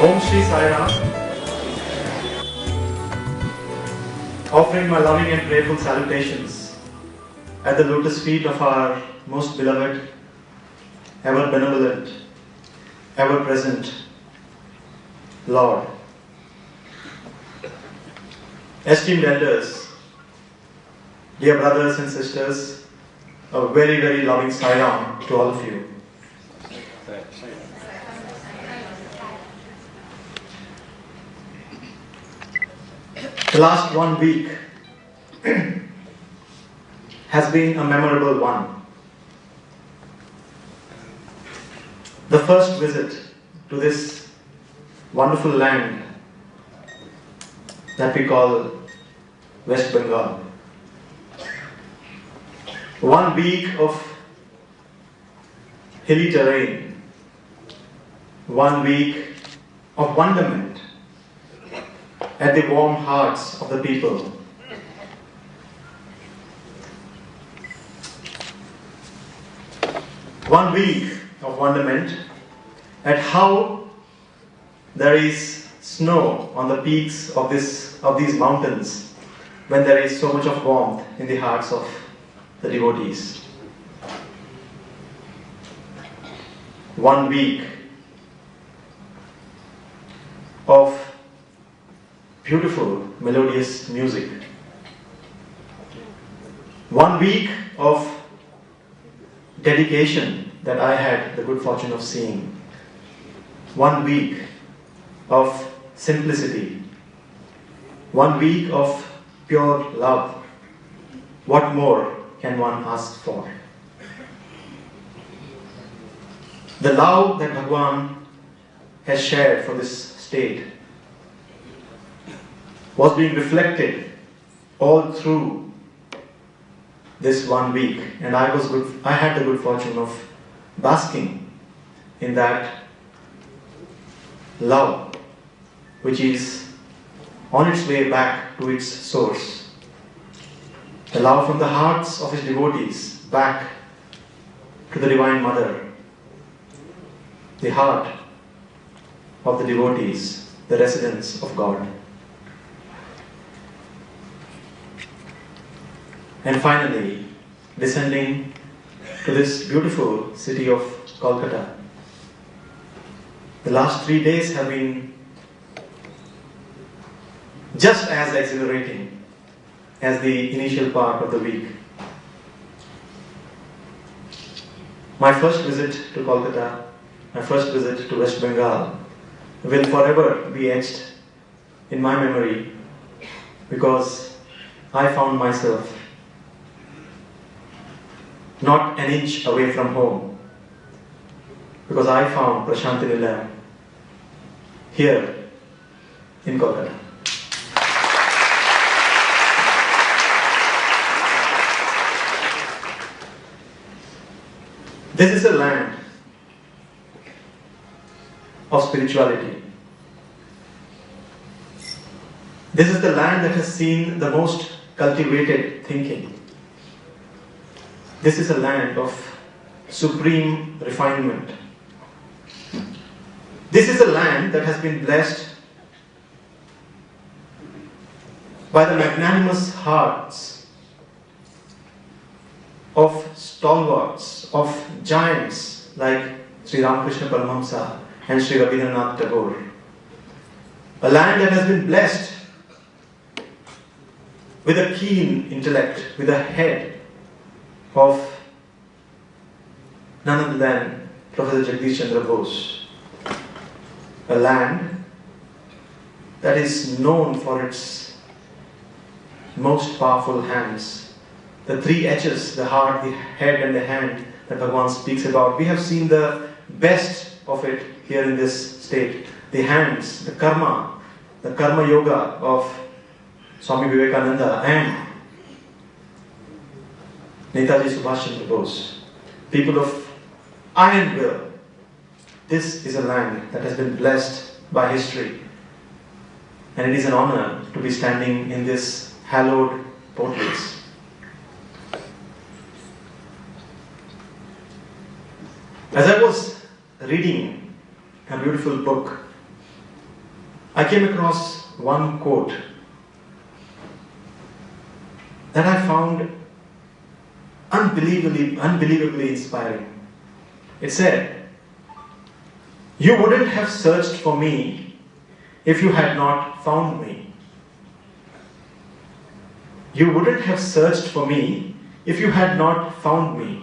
Om Shri Sai Ram. Offering my loving and prayerful salutations at the lotus feet of our most beloved, ever benevolent, ever present Lord. Esteemed elders, dear brothers and sisters, a very, very loving Sai Ram to all of you. The last 1 week has been a memorable one. The first visit to this wonderful land that we call West Bengal. 1 week of hilly terrain, 1 week of wonderment at the warm hearts of the people. One week of wonderment at how there is snow on the peaks of these mountains when there is so much of warmth in the hearts of the devotees. 1 week of beautiful, melodious music. 1 week of dedication that I had the good fortune of seeing. 1 week of simplicity. 1 week of pure love. What more can one ask for? The love that Bhagwan has shared for this state was being reflected all through this 1 week, and I had the good fortune of basking in that love which is on its way back to its source. The love from the hearts of his devotees back to the Divine Mother, the heart of the devotees, the residents of God. And finally, descending to this beautiful city of Kolkata. The last 3 days have been just as exhilarating as the initial part of the week. My first visit to Kolkata, my first visit to West Bengal will forever be etched in my memory because I found myself not an inch away from home, because I found Prashanti Nilayam here in Kokata. This is a land of spirituality. This is the land that has seen the most cultivated thinking. This is a land of supreme refinement. This is a land that has been blessed by the magnanimous hearts of stalwarts, of giants like Sri Ramakrishna Paramahamsa and Sri Rabindranath Tagore. A land that has been blessed with a keen intellect, with a head of none other than Professor Jagdish Chandra Bose. A land that is known for its most powerful hands. The three H's, the heart, the head and the hand that Bhagwan speaks about. We have seen the best of it here in this state. The hands, the karma yoga of Swami Vivekananda and Netaji Subhash Chandra Bose. People of iron will. This is a land that has been blessed by history. And it is an honor to be standing in this hallowed portals. As I was reading a beautiful book, I came across one quote that I found unbelievably inspiring. It said, "You wouldn't have searched for me if you had not found me. You wouldn't have searched for me if you had not found me."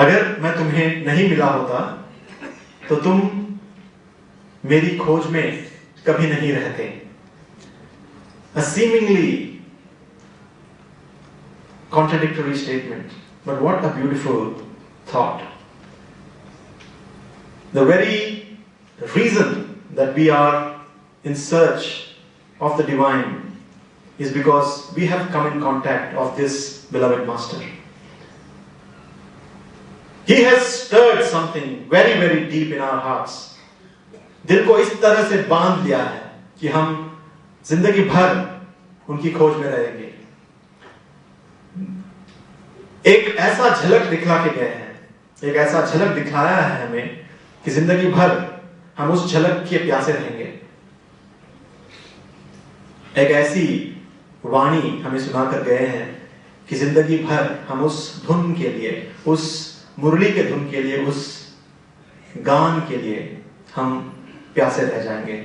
अगर मैं तुम्हें नहीं मिला होता तो तुम मेरी खोज में कभी नहीं रहते. A seemingly contradictory statement, but what a beautiful thought. The very reason that we are in search of the divine is because we have come in contact of this beloved Master. He has stirred something very, very deep in our hearts. दिल को इस तरह से बांध लिया है कि हम जिंदगी भर उनकी खोज में रहेंगे. एक ऐसा झलक दिखला के गए हैं, एक ऐसा झलक दिखलाया है हमें कि जिंदगी भर हम उस झलक के प्यासे रहेंगे. एक ऐसी वाणी हमें सुनाकर गए हैं कि जिंदगी भर हम उस धुन के लिए, उस मुरली के धुन के लिए, उस गान के लिए हम प्यासे रह जाएंगे.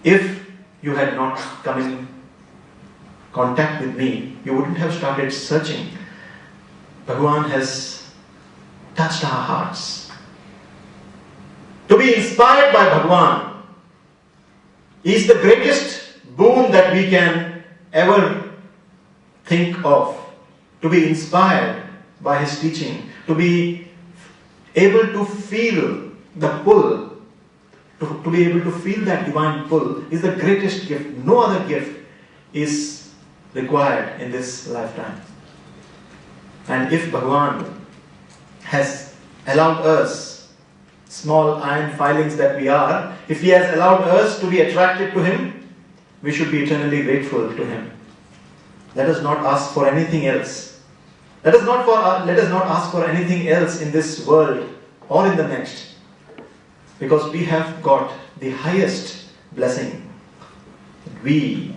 If you had not come in contact with me, you wouldn't have started searching. Bhagwan has touched our hearts. To be inspired by Bhagwan is the greatest boon that we can ever think of. To be inspired by his teaching, to be able to feel the pull, to be able to feel that divine pull is the greatest gift. No other gift is required in this lifetime. And if Bhagwan has allowed us, small iron filings that we are, if he has allowed us to be attracted to him, we should be eternally grateful to him. Let us not ask for anything else. Let us not ask for anything else in this world or in the next, because we have got the highest blessing. We,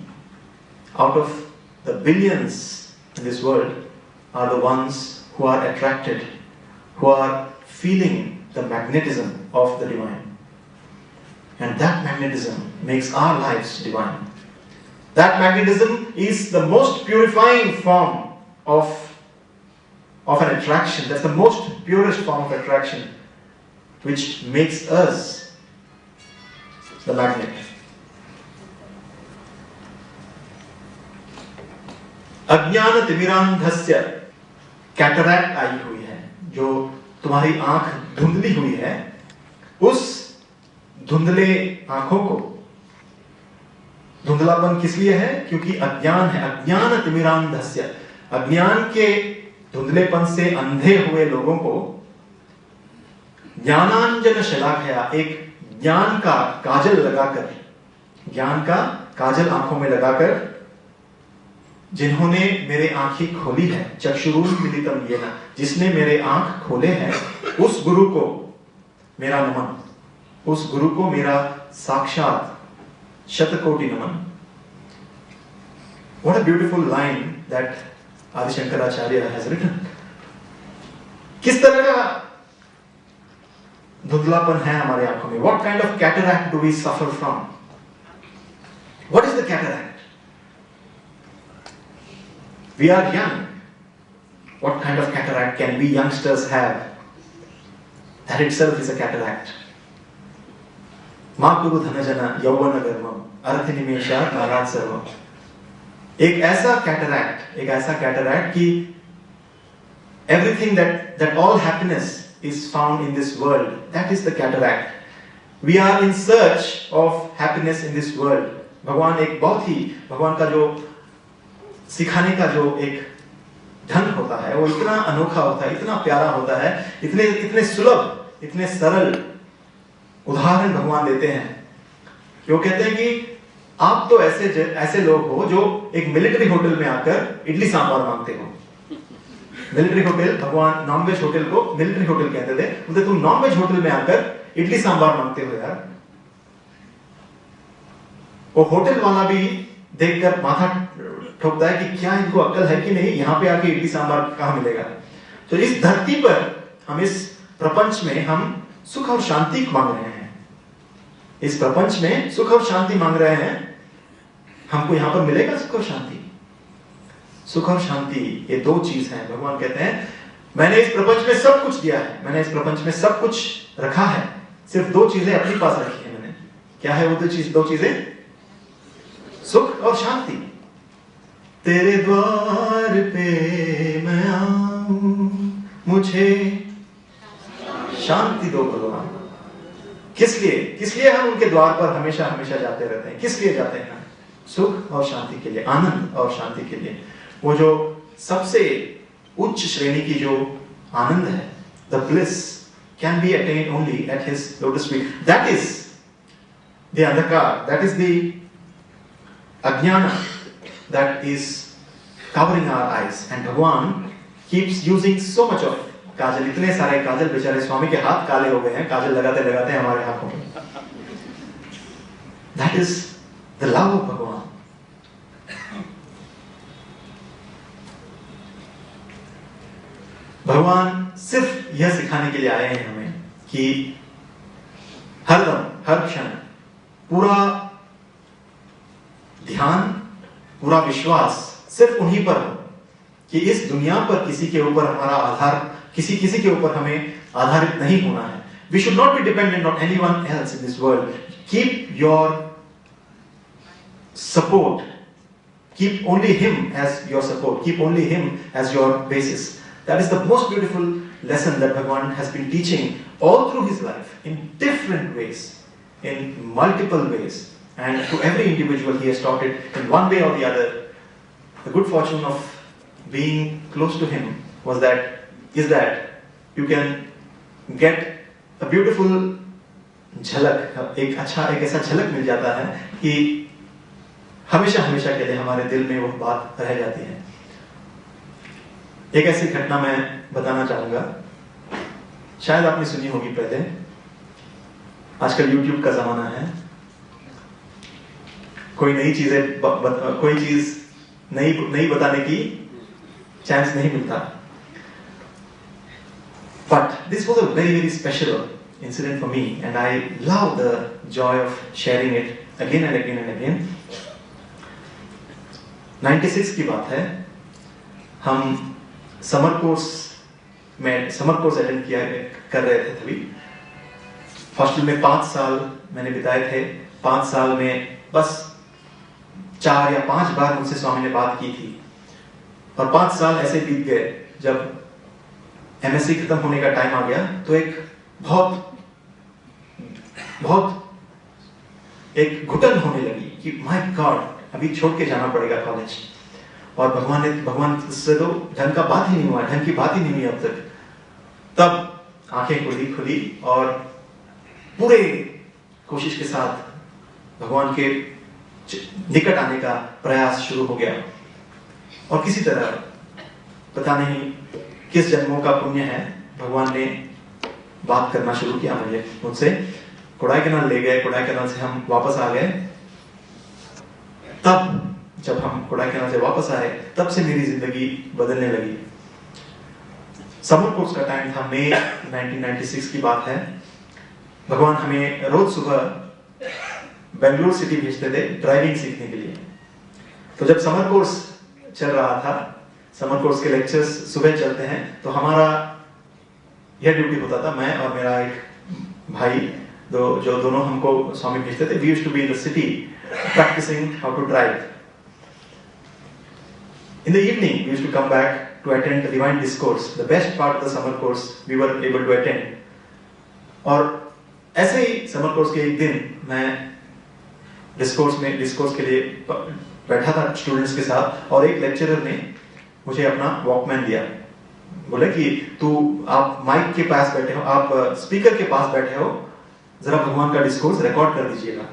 out of the billions in this world, are the ones who are attracted, who are feeling the magnetism of the divine. And that magnetism makes our lives divine. That magnetism is the most purifying form of an attraction. That's the most purest form of attraction, which makes us the magnet. अज्ञान तिमिरांधस्य cataract आई हुई है, जो तुम्हारी आंख धुंधली हुई है, उस धुंधले आंखों को धुंधलापन किस लिए है? क्योंकि अज्ञान है। अज्ञान तिमिरांधस्य, अज्ञान के धुंधलेपन से अंधे हुए लोगों को ज्ञानांजन शलाखया, एक ज्ञान का काजल लगाकर, ज्ञान का काजल आंखों में लगाकर, जिन्होंने मेरे आंखें खोली है, चक्षुरुन मिलितम येन, जिसने मेरे आंख खोले हैं, उस गुरु को मेरा नमन, उस गुरु को मेरा साक्षात शतकोटि नमन। What a beautiful line that Adi Shankaracharya has written. किस तरह का धुंधलापन है हमारे आंखों में? What kind of cataract do we suffer from? What is the cataract? We are young. What kind of cataract can we youngsters have? That itself is a cataract. मा कुरु धनजना यौवन गर्मम अर्थ निमेषा कालात् सर्वम। एक ऐसा कैटरैक्ट कि everything that all happiness is found in this world, that is the cataract. We are in search of happiness in this world. भगवान एक बहुत ही, भगवान का जो सिखाने का जो एक ढंग होता है वो इतना अनोखा होता है, इतना प्यारा होता है, इतने सुलभ, इतने सरल उदाहरण भगवान देते हैं कि वो कहते हैं कि आप तो ऐसे लोग हो जो एक मिलिट्री होटल में आकर इडली सांभर मांगते हो। मिलिट्री होटल, भगवान नॉनवेज होटल को मिलिट्री होटल कहते थे, बोलते तुम नॉनवेज होटल में आकर इडली सांभर मांगते हो यार। वो होटल वाला भी देखकर माथा ठोकता है कि क्या इनको अक्ल है कि नहीं, यहाँ पे आके इडली सांभर कहाँ मिलेगा। तो इस धरती पर हम, इस प्रपंच में हम सुख और शांति मांग रहे हैं, इस प्रपंच में सुख और शांति मांग रहे हैं। हमको यहां पर मिलेगा सुख और शांति? सुख और शांति ये दो चीज हैं। भगवान कहते हैं मैंने इस प्रपंच में सब कुछ दिया है, मैंने इस प्रपंच में सब कुछ रखा है, सिर्फ दो चीजें अपने पास रखी है मैंने। क्या है वो दो चीजें? सुख और शांति। तेरे द्वार पे मैं आऊं, मुझे शांति दो भगवान। किस लिए हम उनके द्वार पर हमेशा जाते रहते हैं? किस लिए जाते हैं? सुख और शांति के लिए, आनंद और शांति के लिए। वो जो सबसे उच्च श्रेणी की जो आनंद है, the bliss can be attained only at his lotus feet. That is the andhakar, that is the ajnana that is covering our eyes, and Bhagwan keeps using so much of काजल, इतने सारे काजल, बेचारे स्वामी के हाथ काले हो गए हैं काजल लगाते लगाते हमारे आंखों में। That is the love of भगवान। भगवान सिर्फ यह सिखाने के लिए आए हैं हमें कि हरदम, हर क्षण पूरा ध्यान, पूरा विश्वास सिर्फ उन्हीं पर हो, कि इस दुनिया पर किसी के ऊपर हमारा आधार, किसी के ऊपर हमें आधारित नहीं होना है। We should not be dependent on anyone else in this world. Keep your support. Keep only him as your support. Keep only him as your basis. That is the most beautiful lesson that Bhagwan has been teaching all through his life in different ways, in multiple ways, and to every individual he has taught it in one way or the other. The good fortune of being close to him is that you can get a beautiful झलक, एक ऐसा झलक मिल जाता है कि हमेशा के लिए हमारे दिल में वो बात रह जाती है। एक ऐसी घटना मैं बताना चाहूंगा, शायद आपने सुनी होगी पहले। आजकल YouTube का जमाना है, कोई चीज नई बताने की चांस नहीं मिलता। But this was a very special incident for me, and I love the joy of sharing it again and again. 96 की बात है, हम समर कोर्स अटेंड कर रहे थे। तभी हॉस्टल में 5 साल मैंने बिताए थे। 5 साल में बस 4 या 5 बार मुझसे स्वामी ने बात की थी, और 5 साल ऐसे बीत गए। जब एमएससी खत्म होने का टाइम आ गया तो एक बहुत एक घुटन होने लगी कि माय गॉड, अभी छोड़ के जाना पड़ेगा कॉलेज। और भगवान से तो ढंग का बात ही नहीं हुआ, ढंग की बात ही नहीं हुई अब तक। तब आंखें खुली और पूरे कोशिश के साथ भगवान के निकट आने का प्रयास शुरू हो गया। और किसी तरह, पता नहीं किस जन्मों का पुण्य है, भगवान ने बात करना शुरू किया मुझसे। कोडाईकनाल ले गए, कोडाईकनाल से हम वापस आ गए। तब जब हम कोडाईकनाल से वापस आए, तब से मेरी जिंदगी बदलने लगी। समर कोर्स का टाइम था, मई 1996 की बात है। भगवान हमें रोज सुबह बेंगलोर सिटी भेजते थे ड्राइविंग सीखने के लिए। तो जब समर कोर्स चल रहा था, समर कोर्स के लेक्चर्स सुबह चलते हैं, तो हमारा यह ड्यूटी होता था, मैं और मेरा एक भाई, जो दोनों हमको स्वामी भेजते थे। We used to be in the city practicing how to drive. In the evening, we used to come back to attend the divine discourse. The best part of the summer course we were able to attend. और ऐसे ही summer course के एक दिन मैं discourse के लिए बैठा था स्टूडेंट्स के साथ, और एक लेक्चरर ने मुझे अपना वॉकमैन दिया। बोले कि आप माइक के पास बैठे हो, आप स्पीकर के पास बैठे हो, जरा भगवान का डिस्कोर्स रिकॉर्ड कर दीजिएगा।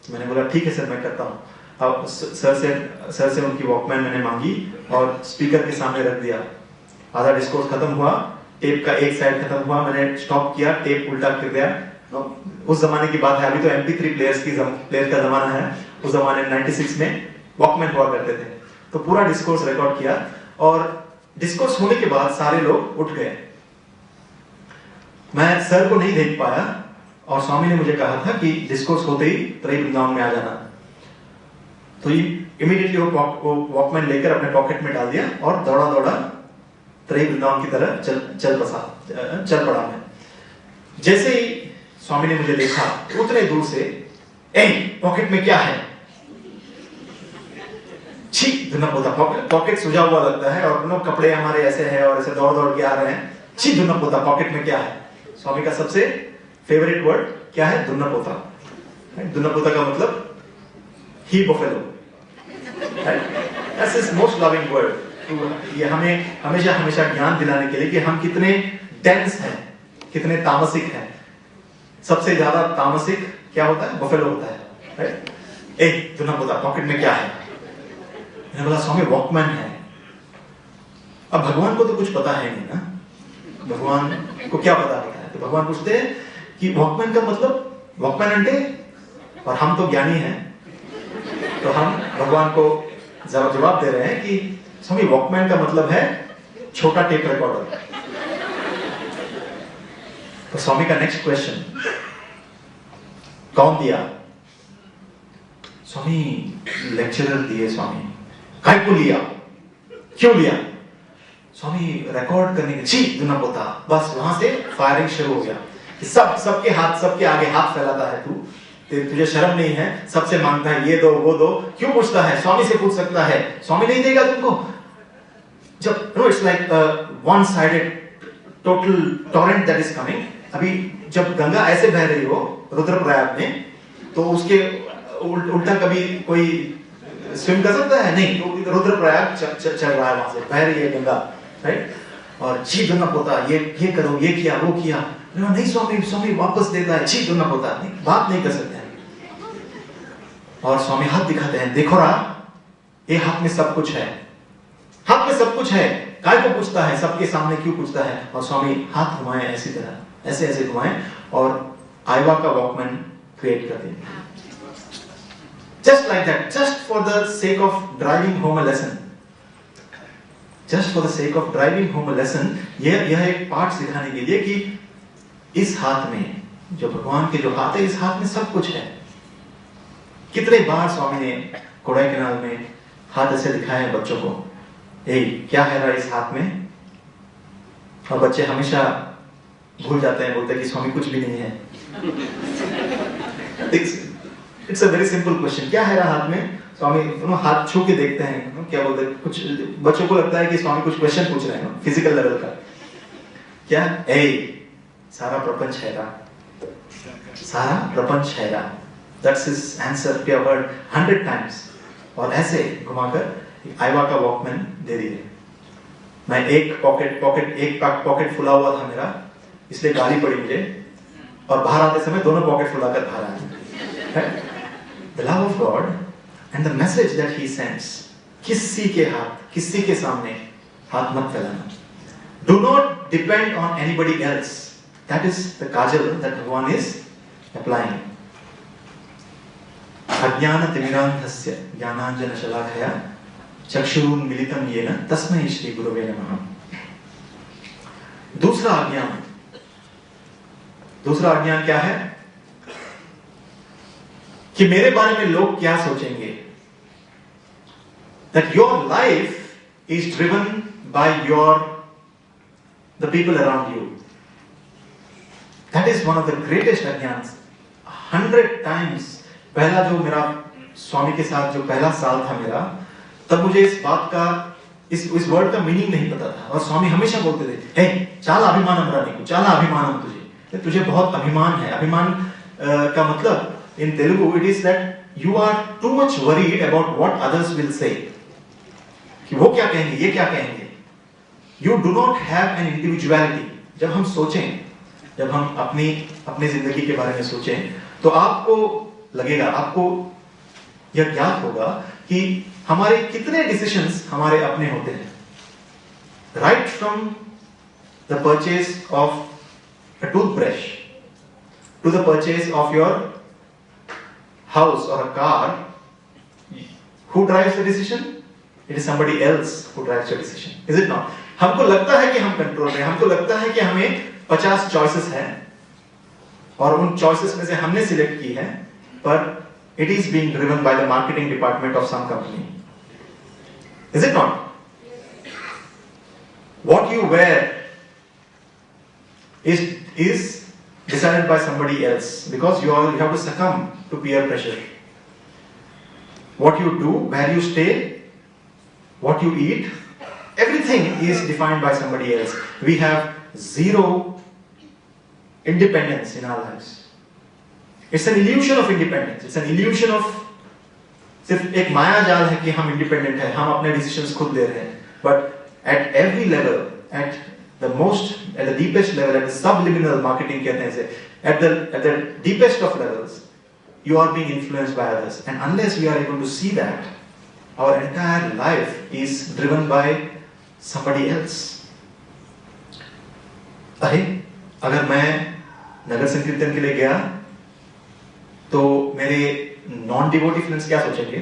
मैंने बोला ठीक है सर, मैं करता हूँ। अब सर से उनकी वॉकमैन मैंने मांगी और स्पीकर के सामने रख दिया। आधा डिस्कोर्स खत्म हुआ, टेप का एक साइड खत्म हुआ, मैंने स्टॉप किया, टेप उल्टा कर दिया। उस जमाने की बात है, अभी तो MP3 प्लेयर का जमाना है। उस जमाने 96 में वॉकमैन हुआ करते थे। तो पूरा डिस्कोर्स रिकॉर्ड किया, और डिस्कोर्स होने के बाद सारे लोग उठ गए। मैं सर को नहीं देख पाया, और स्वामी ने मुझे कहा था कि डिस्कोर्स होते ही त्रय वृंदावन में आ जाना। तो इमीडिएटली वो वॉकमैन लेकर अपने पॉकेट में डाल दिया और दौड़ा त्रय वृंदावन की तरह चल पड़ा मैं। जैसे ही स्वामी ने मुझे देखा, उतने दूर से, ए पॉकेट में क्या है? छी धुना पोता, पॉकेट सुझा हुआ लगता है, और कपड़े हमारे ऐसे हैं और ऐसे दौड़ के आ रहे हैं। छी धुना पोता, पॉकेट में क्या है? स्वामी का सबसे फेवरेट वर्ड क्या है? दुन्ना पोता। दुन्ना पोता का मतलब ही buffalo. That's his most loving word. ये हमें हमेशा ज्ञान दिलाने के लिए कि हम कितने डेंस हैं, कितने तामसिक हैं। सबसे ज्यादा तामसिक क्या होता है? बफेलो होता है। ए दुन्ना पोता, पॉकेट में क्या है? मैंने बोला स्वामी वॉकमैन है। अब भगवान को तो कुछ पता है नहीं ना, भगवान को क्या पता होता है? तो भगवान पूछते हैं कि वॉकमैन का मतलब, वॉकमैन अंटे, और हम तो ज्ञानी हैं, तो हम भगवान को जवाब दे रहे हैं कि स्वामी वॉकमैन का मतलब है छोटा टेप रिकॉर्डर। तो स्वामी का नेक्स्ट क्वेश्चन, कौन दिया? स्वामी लेक्चरर दिए। स्वामी काय को लिया? क्यों लिया? स्वामी रिकॉर्ड करने के। छी दुना पोता। बस वहां से फायरिंग शुरू हो गया। सबके आगे हाथ फैलाता है तू, तुझे शर्म नहीं है, सबसे मांगता है ये दो वो दो, क्यों पूछता है? स्वामी से पूछ सकता है, स्वामी नहीं देगा तुमको। जब no it's like one sided total torrent that is coming. अभी जब गंगा ऐसे बह रही हो रुद्रप्रयाग में, तो उसके उल्टा कभी कोई स्विम कर सकता है? नहीं। तो रुद्रप्रयाग चल रहा है, वहां से बह रही है गंगा, राइट? और छी दुना पोता, ये करो, ये किया वो किया। नहीं स्वामी वापस देता है। छी दुना पोता, नहीं, बात नहीं कर सकते हैं। और स्वामी हाथ दिखाते हैं, देखो रहा, ये हाथ में सब कुछ है, हाथ में सब कुछ है, काय को पूछता है? सबके सामने क्यों पूछता है? और स्वामी हाथ घुमाए ऐसी तरह, ऐसे घुमाए, और आईवा का वॉकमैन क्रिएट कर दिया। Just like that, just for the sake of driving home a lesson. Just for the sake of driving home a lesson, यह एक पाठ सिखाने के लिए कि इस हाथ में, जो भगवान के जो हाथ है, इस हाथ में सब कुछ है। कितने बार स्वामी ने कोडाईकनाल में हाथ ऐसे दिखाए हैं बच्चों को, ए क्या है रहा इस हाथ में? और बच्चे हमेशा भूल जाते हैं, बोलते हैं कि स्वामी कुछ भी नहीं है। It's a very simple question, क्या है रहा हाथ में? स्वामी हाथ छू के देखते हैं, क्या बोलते हैं? कुछ बच्चों को लगता है कि स्वामी कुछ क्वेश्चन पूछ रहे हैं फिजिकल लेवल का। क्या? ए सारा प्रपंच है रहा, सारा प्रपंच है रहा। That's his answer. We have heard 100 times. और ऐसे घुमाकर आईवा का वॉकमैन दे दिए. मैं एक पॉकेट फुला हुआ था मेरा, इसलिए गाली पड़ी मुझे, और बाहर आते समय दोनों पॉकेट फुलाकर बाहर आए. The love of God and the message that He sends. किसी के सामने हाथ मत फैलाना. Do not depend on anybody else. That is the kajal that Bhagwan is applying. अज्ञान तिमिरान्धस्य ज्ञानांजन शलाकया चक्षुरुन्मीलितं येन तस्मै श्री गुरवे नमः. दूसरा अज्ञान क्या है? कि मेरे बारे में लोग क्या सोचेंगे. That your life is driven by the people around you. That is one of the greatest ajnans. 100 times पहला जो मेरा स्वामी के साथ जो पहला साल था मेरा, तब मुझे इस बात का इस वर्ड का मीनिंग नहीं पता था. और स्वामी हमेशा बोलते थे, हे चाला अभिमानम रानी, चाला अभिमानम तुझे बहुत अभिमान है. अभिमान का मतलब in Telugu it is that you are too much worried about what others will say, कि वो क्या कहेंगे, ये क्या कहेंगे. You do not have an individuality. जब हम सोचें, जब हम अपनी जिंदगी के बारे में सोचें, तो आपको लगेगा, आपको यह ज्ञात होगा कि हमारे कितने डिसीजंस हमारे अपने होते हैं. Right from the purchase of a toothbrush to the purchase of your house और a car, who drives the decision? It is somebody else who drives your decision. Is it not? हमको लगता है कि हम कंट्रोल में, हमको लगता है कि हमें 50 चॉइसेस हैं और उन चॉइसेस में से हमने सिलेक्ट की है, पर it is being driven by the marketing department of some company. Is it not? What you wear is decided by somebody else because you have to succumb to peer pressure. What you do, where you stay, what you eat, everything is defined by somebody else. We have zero independence in our lives. It's an illusion of independence. It's an illusion of, सिर्फ एक माया जाल है कि हम independent हैं, हम अपने decisions खुद ले रहे हैं. But at every level, at the deepest level, at the subliminal marketing कहते हैं इसे, at the deepest of levels, you are being influenced by others. And unless we are able to see that, our entire life is driven by somebody else. अगर मैं नगर संकीर्तन के लिए गया तो मेरे नॉन डिवोटी फ्रेंड्स क्या सोचेंगे?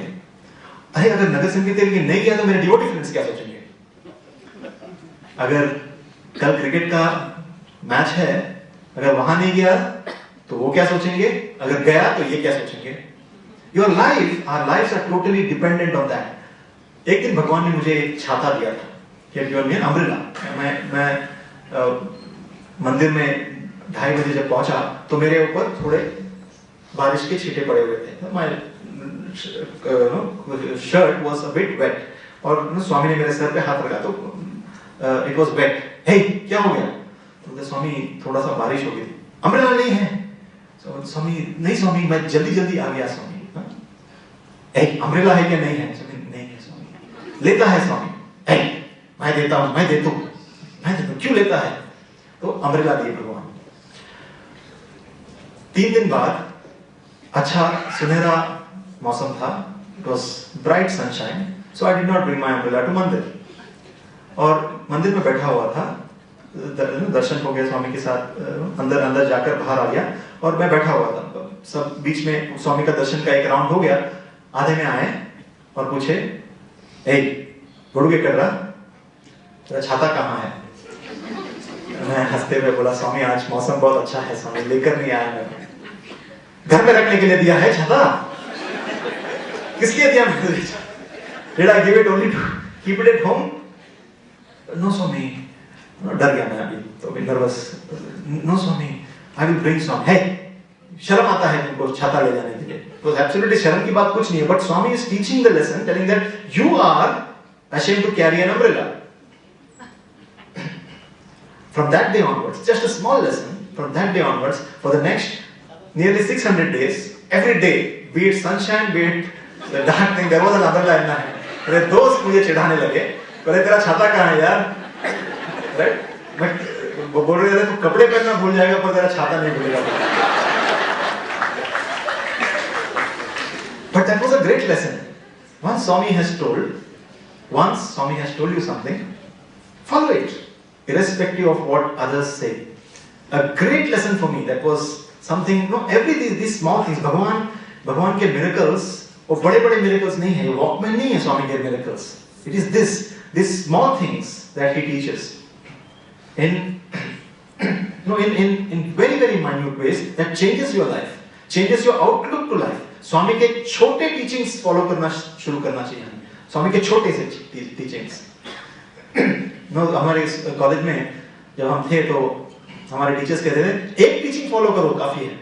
अगर नगर संकीर्तन के लिए नहीं गया तो मेरे डिवोटी फ्रेंड्स क्या सोचेंगे? अगर कल क्रिकेट का मैच है, अगर वहां नहीं गया तो वो क्या सोचेंगे? अगर गया तो ये क्या सोचेंगे? Your life, our lives are totally dependent on that. एक दिन भगवान ने मुझे एक छाता दिया था, कि given me an umbrella. मैं मंदिर में 2:30 बजे जब पहुंचा तो मेरे ऊपर थोड़े बारिश के छींटे पड़े हुए थे. My shirt was a bit wet. और स्वामी ने मेरे सर पे हाथ रखा तो it was wet. Hey, क्या हो गया? तो स्वामी थोड़ा सा बारिश हो गई थी. अम्ब्रेला नहीं है. स्वामी नहीं स्वामी, मैं जल्दी आ गया स्वामी. अम्ब्रेला है क्या? नहीं है स्वामी. नहीं है स्वामी. लेता है स्वामी. मैं देता हूं, मैं देता हूं. क्यों लेता है? तो अम्ब्रेला दिए भगवान. 3 दिन बाद अच्छा सुनहरा मौसम था. It was bright sunshine, so I did not bring my umbrella to मंदिर. और मंदिर में बैठा हुआ था, दर्शन हो गया स्वामी के साथ, अंदर जाकर बाहर आ गया और मैं बैठा हुआ था. सब बीच में स्वामी का दर्शन का एक राउंड हो गया. आधे में आए और पूछे, गुड़गे कर रहा, तेरा छाता कहाँ है? मैं हंसते हुए बोला, स्वामी आज मौसम बहुत अच्छा है स्वामी, लेकर नहीं आया. मैं घर में रखने के लिए दिया है छाता. किस लिए दिया मैंने? Did I give it only to keep it at home? No स्वामी. डर गया मैं अभी तो भी nervous. No Swami, I will bring some. है शर्म आता है तुमको छाता ले जाने के लिए? तो एब्सोल्युटली शर्म की बात कुछ नहीं है. But Swami is teaching the lesson, telling that you are ashamed to carry an umbrella. From that day onwards, just a small lesson, from that day onwards, for the next nearly 600 days, every day, be it sunshine, be it the dark thing. There was another line ना है. मेरे दोस्त मुझे चिढ़ाने लगे, बोले तेरा छाता कहाँ है यार? Right? मैं बोल रहे थे तू कपड़े पहनना भूल जाएगा पर तेरा छाता नहीं भूलेगा. But that was a great lesson. Once Swami has told you something, follow it, irrespective of what others say. A great lesson for me. That was something. No, these small things. भगवान के miracles, वो बड़े-बड़े miracles नहीं है. Walkman नहीं है स्वामी के miracles. It is these small things that he teaches. In very very minute ways that changes your life, changes your outlook to life. स्वामी के छोटे टीचिंग्स फॉलो करना शुरू करना चाहिए हमें. स्वामी के छोटे से टीचिंग्स. हमारे कॉलेज में जब हम थे तो हमारे टीचर्स कहते थे एक टीचिंग फॉलो करो काफी है.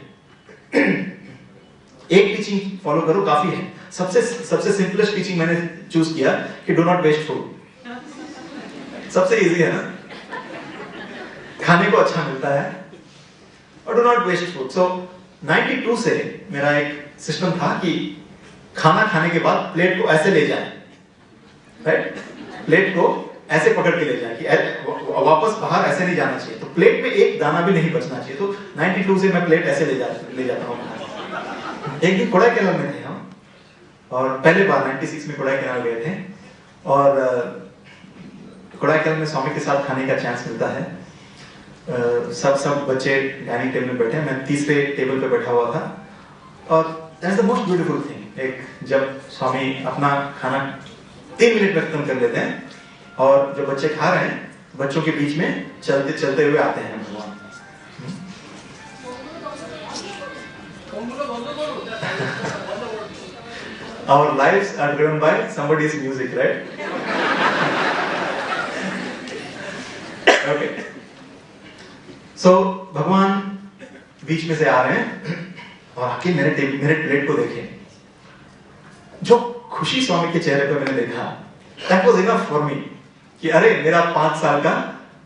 एक टीचिंग फॉलो करो काफी है. सबसे सिंपलेस्ट टीचिंग मैंने चूज किया कि डू नॉट वेस्ट फूड. सबसे इजी है ना, खाने को अच्छा मिलता है और डू नॉट वेस्ट फूड. सो 92 से मेरा एक सिस्टम था कि खाना खाने के बाद प्लेट को ऐसे ले जाए, राइट? प्लेट को ऐसे पकड़ के ले जाए कि वापस बाहर ऐसे नहीं जाना चाहिए. तो प्लेट में एक दाना भी नहीं बचना चाहिए. तो 92 से मैं प्लेट ऐसे ले जाता हूँ. एक दिन कोडाईकनाल में थे हम, और पहले बार 96 में कोडाईकनाल गए थे, और कोडाईकनाल में स्वामी के साथ खाने का चांस मिलता है. सब बच्चे डाइनिंग टेबल में बैठे हैं, मैं तीसरे टेबल पे बैठा हुआ था. और that's the most beautiful thing. एक जब स्वामी अपना खाना 3 मिनट में खत्म कर लेते हैं और जो बच्चे खा रहे हैं, बच्चों के बीच में चलते चलते हुए आते हैं भगवान. Our lives are driven by somebody's music, right? Okay. So भगवान बीच में से आ रहे हैं और आके मेरे प्लेट को देखें. जो खुशी स्वामी के चेहरे पर मैंने देखा, that was enough for me. कि अरे मेरा 5 साल का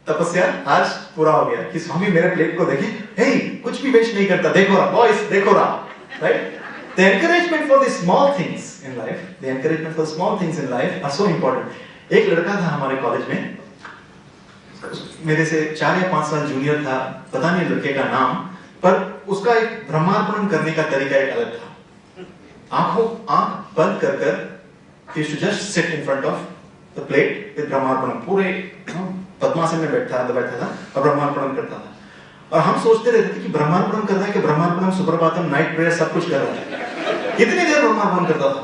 तपस्या आज पूरा हो गया. कि स्वामी मेरे प्लेट को देखे, hey, कुछ भी वेस्ट नहीं करता, देखो रहा बॉयज, देखो रहा, right? The encouragement for the small things in life are so important. एक लड़का था हमारे कॉलेज में, मेरे से 4 या 5 साल जूनियर था, पता नहीं लड़के का नाम, पर उसका एक ब्रह्मार्पण करने का तरीका एक अलग था. आंख बंद कर he used to just sit in front of the plate with ब्रह्मार्पणम. पूरे पद्मासन में बैठा था और ब्रह्मार्पणम करता था. और हम सोचते रहते थे कि ब्रह्मार्पणम कर रहा है, कि ब्रह्मार्पणम, सुप्रभातम, नाइट प्रेयर सब कुछ कर रहा है. कितनी देर ब्रह्मार्पणम करता था.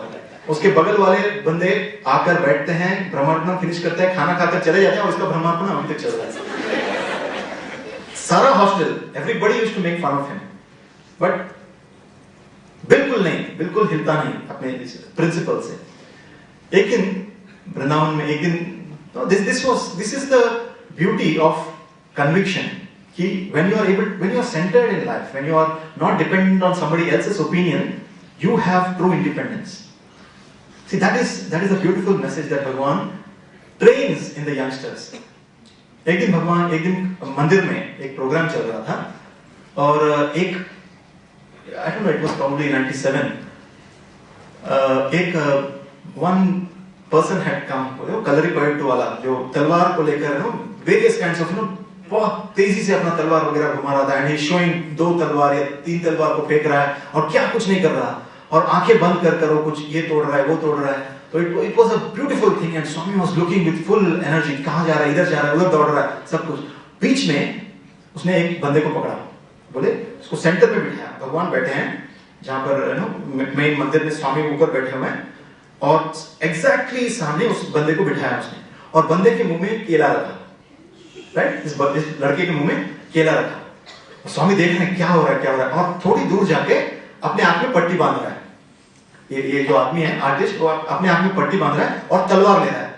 उसके बगल वाले बंदे आकर बैठते हैं, ब्रह्मार्पणम फिनिश करते हैं, खाना खाकर चले जाते हैं और इसका ब्रह्मार्पणम अभी तक चल रहा है. सारा hostel, everybody used to make fun of him, but बिल्कुल हिलता नहीं अपने प्रिंसिपल से. एक दिन वृंदावन में this is the beauty of conviction. कि when you are centered in life, when you are not dependent on somebody else's opinion, you have true independence. See, that is a beautiful message that Bhagwan trains in the youngsters. एक दिन मंदिर में एक programme चल रहा था, और I don't know, it was probably 97. One person had come, kalari point वाला, जो तलवार को लेकर various kinds of बहुत तेजी से अपना तलवार वगैरह घुमा रहा था. एंड ही शोइंग 2 तलवार या 3 तलवार को फेंक रहा है और क्या कुछ नहीं कर रहा, और आंखें बंद कर वो कुछ ये तोड़ रहा है, वो तोड़ रहा है. तो it was a beautiful thing. And Swami was looking with full energy. कहां जा रहा है, इधर जा रहा है, उधर दौड़ रहा है, सब कुछ. बीच में उसने एक बंदे को पकड़ा, बोले उसको सेंटर पे बिठाया. भगवान बैठे हैं जहां पर मेन मंदिर में स्वामी ऊपर बैठे हुए हैं, और एग्जैक्टली सामने उस बंदे को बिठाया उसने, और बंदे के मुंह में केला रखा. राइट, इस लड़के के मुंह में केला रखा. स्वामी देख रहे हैं क्या हो रहा है, और थोड़ी दूर जाके अपने आप में पट्टी बांध रहा है. ये जो आदमी है आर्टिस्ट, वो अपने आप में पट्टी बांध रहा है और तलवार ले रहा है.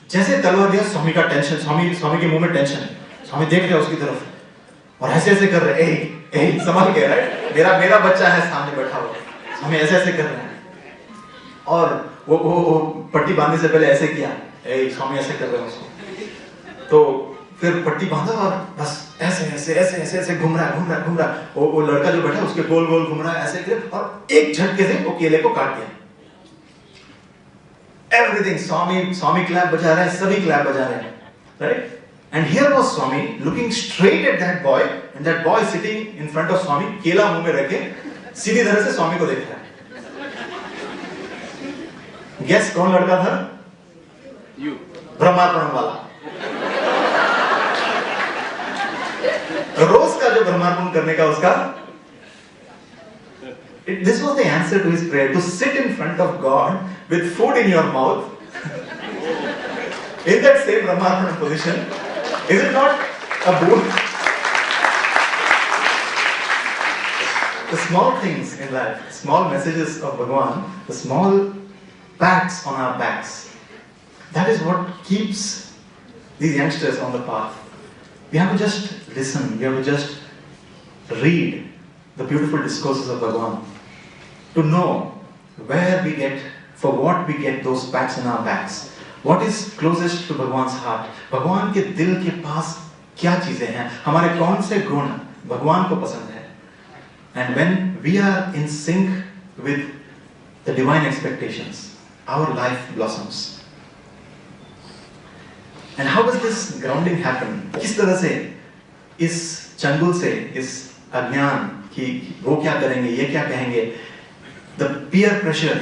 जैसे तलवार लिया, स्वामी का टेंशन, स्वामी के मुंह में टेंशन. स्वामी देख रहे हैं उसकी तरफ और ऐसे कर रहे हैं, ए संभल के, राइट, मेरा बच्चा है सामने बैठा हुआ. स्वामी ऐसे कर रहे हैं, और वो पट्टी बांधने से पहले ऐसे किया, स्वामी ऐसे कर रहे हैं उसको. तो फिर पट्टी बांधा और बस ऐसे ऐसे ऐसे ऐसे ऐसे घूम रहा है, वो लड़का जो बैठा है उसके गोल गोल घूम रहा है ऐसे करके, और एक झटके से वो केले को काट दिया। Everything, Swami clap बजा रहा है, सभी clap बजा रहे हैं, right? And here was Swami looking straight at that boy, and that boy sitting in front of Swami, केला मुंह में रखे सीधी तरह से स्वामी को देख रहा है। Guess कौन लड़का था? You. ब्रह्मार्पण वाला। रोज का जो ब्रह्मार्पण करने का उसका, this was the answer to his prayer, to sit in front of God with food in your mouth in that same brahmarpana position. Is it not a boon? The small things in life, small messages of Bhagwan, the small pats on our backs, that is what keeps these youngsters on the path. We have to just listen, we have to just read the beautiful discourses of Bhagwan, to know where we get, for what we get those pats in our backs. What is closest to Bhagwan's heart? भगवान के दिल के पास क्या चीजें हैं? हमारे कौन से गुण भगवान को पसंद है? And when we are in sync with the divine expectations, our life blossoms. And how does this grounding happen? किस तरह से इस चंगुल से, इस अज्ञान कि वो क्या करेंगे, ये क्या कहेंगे, the peer pressure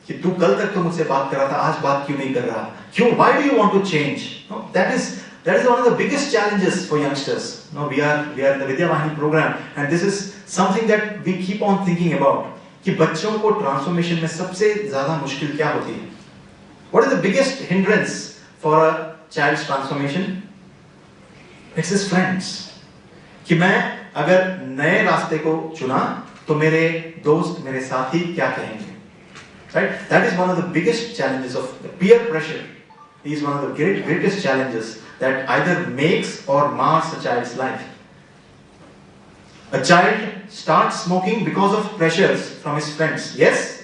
कि तू कल तक तो मुझसे बात कर रहा था, आज बात क्यों नहीं कर रहा, क्यों, why do you want to change? No, that is one of the biggest challenges for youngsters. No, we are in the Vidya Vahini program, and this is something that we keep on thinking about कि बच्चों को transformation में सबसे ज्यादा मुश्किल क्या होती है? What is the biggest hindrance for a child's transformation? It's his friends. कि मैं अगर नए रास्ते को चुना तो मेरे दोस्त, मेरे साथी क्या कहेंगे? Right? That is one of the biggest challenges of the peer pressure. Is one of the greatest challenges that either makes or mars a child's life. A child starts smoking because of pressures from his friends. Yes?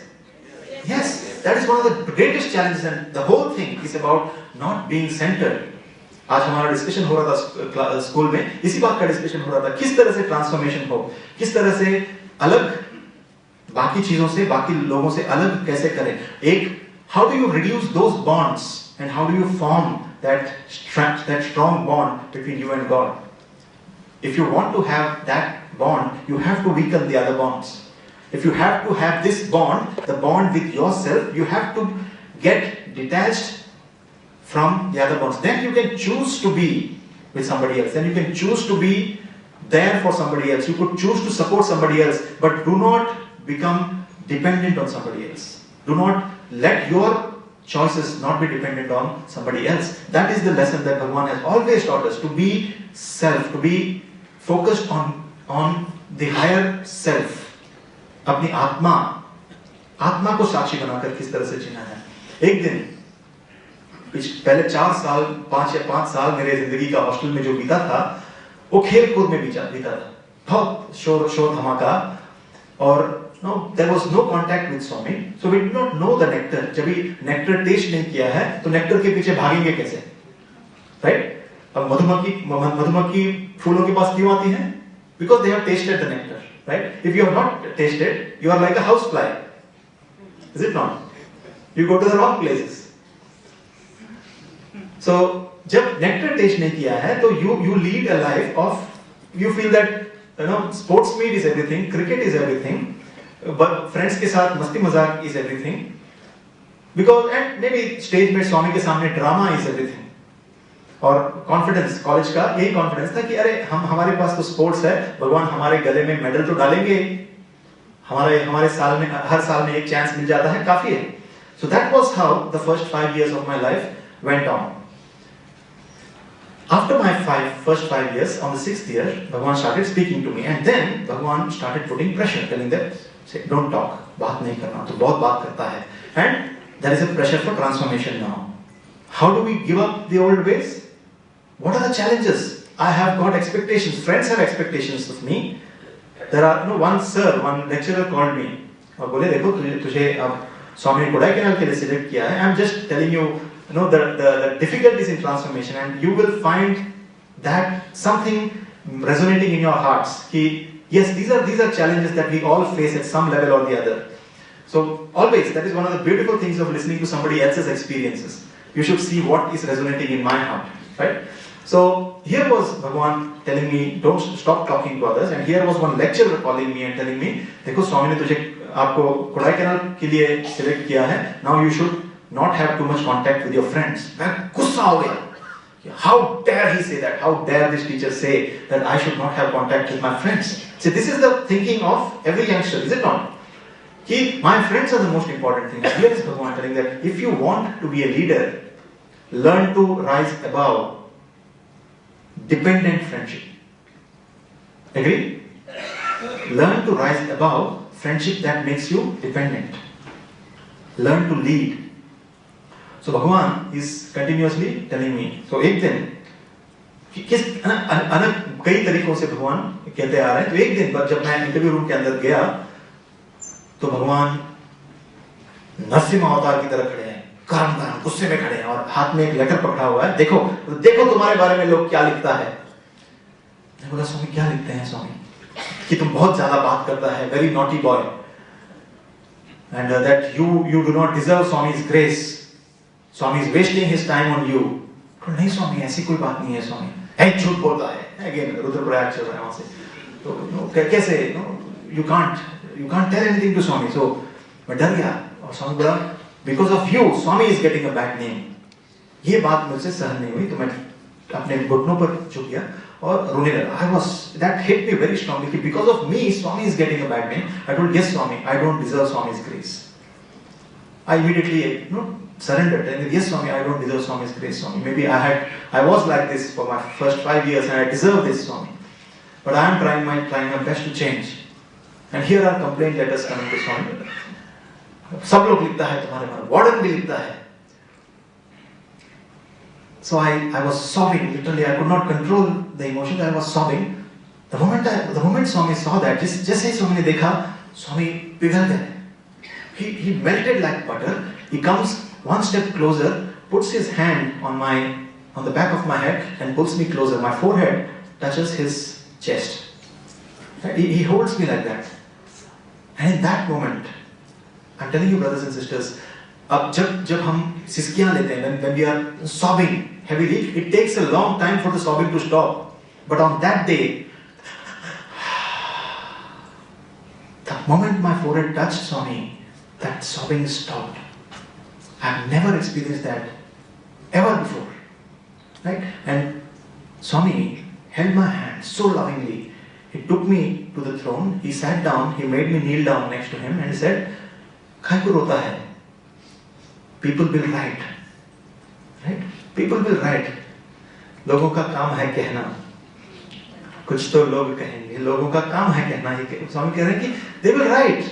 Yes. That is one of the greatest challenges, and the whole thing is about not being centered. आज हमारा discussion हो रहा था school में, इसी बात का discussion हो रहा था, किस तरह से ट्रांसफॉर्मेशन हो, किस तरह से अलग बाकी चीजों से, बाकी लोगों से अलग कैसे करें। एक, how do you reduce those bonds and how do you form that strong bond between you and God? If you want to have that bond, you have to weaken the other bonds. If you have to have this bond, the bond with yourself, you have to get detached from the other bonds. Then you can choose to be with somebody else. Then you can choose to be there for somebody else. You could choose to support somebody else, but do not become dependent on somebody else. Do not let your choices not be dependent on somebody else. That is the lesson that Bhagwan has always taught us, to be self, to be focused on the higher self. अपनी आत्मा को साक्षी बनाकर किस तरह से जीना है। एक दिन पहले 5 साल मेरे जिंदगी का हॉस्टल में जो बीता था, वो खेल कूद में बीता था, बहुत शोर धमाका, और there was no contact with Swami, so we did not know the nectar. जब भी नेक्टर टेस्ट नहीं किया है तो नेक्टर के पीछे भागेंगे कैसे, राइट? अब मधुमक्खी फूलों के पास क्यों आती है? Because they have tasted the nectar, right? If you have not tasted, you are like a housefly, is it not? You go to the wrong places. So जब नेक्टर टेस्ट नहीं किया है तो you lead a life of, you feel that sports meet is everything, cricket is everything, but friends के साथ मस्ती मजाक is everything, because and maybe stage में स्वामी के सामने drama is everything. और कॉन्फिडेंस, कॉलेज का यही कॉन्फिडेंस था कि अरे हमारे पास तो स्पोर्ट्स है, भगवान हमारे गले में मेडल तो डालेंगे, हमारे साल में, हर साल में एक चांस मिल जाता है, काफी है. So that was how the first 5 years of my life went on. After my first 5 years, on the 6th year, Bhagwan started speaking to me, and then Bhagwan started putting pressure, telling that, say, don't talk, बात नहीं करना, तो बहुत बात करता है, and there is a pressure for transformation now. How do we give up the old ways? What are the challenges? I have got expectations. Friends have expectations of me. There are one lecturer called me और बोले देखो तुझे अब स्वामी ने कोडाईकनाल के लिए select किया है. I'm just telling you, the difficulties in transformation, and you will find that something resonating in your hearts. Yes, these are challenges that we all face at some level or the other. So always, that is one of the beautiful things of listening to somebody else's experiences. You should see what is resonating in my heart, right? So here was Bhagwan telling me, don't stop talking to others, and here was one lecturer calling me and telling me, देखो स्वामी ने तुझे आपको कोडाईकनाल के लिए select किया है. Now you should not have too much contact with your friends. मैं गुस्सा हो गया. How dare he say that? How dare this teacher say that I should not have contact with my friends? See, this is the thinking of every youngster, is it not? My friends are the most important thing. Here is Bhagwan telling that if you want to be a leader, learn to rise above dependent friendship. Agree? Learn to rise above friendship that makes you dependent. Learn to lead. So Bhagwan is continuously telling me. So एक दिन कई तरीकों से भगवान कहते आ रहे हैं. तो एक दिन पर जब मैं इंटरव्यू रूम के अंदर गया तो भगवान नरसिंह अवतार की तरह खड़े हैं, गरम गुस्से में खड़े हैं और हाथ में एक लेटर पकड़ा हुआ है. देखो तुम्हारे बारे में लोग क्या लिखता है. मैं बोला स्वामी क्या लिखते हैं स्वामी? कि तुम बहुत ज्यादा बात करता है, very naughty boy, and that you do not deserve Swami's grace. Swami is wasting his time on you. तो नहीं स्वामी ऐसी कोई बात नहीं है स्वामी. है झूठ बोलता है. Again रुद्रप्रयाग चल रहा है वहां से. तो कैसे you can't tell anything to Swami. So मैं डर गया और स्वामी बोला because of you Swami is getting a bad name. ये बात मुझसे सहन नहीं हुई तो मैं अपने घुटनों पर झुक गया और रोने लगा. That hit me very strongly because of me Swami is getting a bad name. I told yes Swami, I don't deserve Swami's grace. I immediately surrendered and yes Swami, I don't deserve Swami's grace Swami. Maybe I was like this for my first 5 years and I deserve this Swami. But I am trying my best to change. And here are complaint letters coming to Swami. सब लोग लिखता है तुम्हारे बारे में, warden भी लिखता है. So I was sobbing, literally I could not control the emotions. I was sobbing. The moment Swami saw that, जैसे ही Swami ने देखा, Swami पिघल गए. He melted like butter. He comes one step closer, puts his hand on the back of my head and pulls me closer. My forehead touches his chest. He holds me like that. And in that moment, I'm telling you brothers and sisters, अब जब हम सिसकियां लेते हैं, when we are sobbing heavily, it takes a long time for the sobbing to stop. But on that day, the moment my forehead touched Swami, that sobbing stopped. I've never experienced that ever before. Right? And Swami held my hand so lovingly. He took me to the throne. He sat down. He made me kneel down next to him and he said, "Kai ko rota hai? People will write." Right? People will write. लोगों का काम है कहना. कुछ तो लोग कहेंगे. लोगों का काम है कहना. स्वामी कह रहे हैं कि they will write.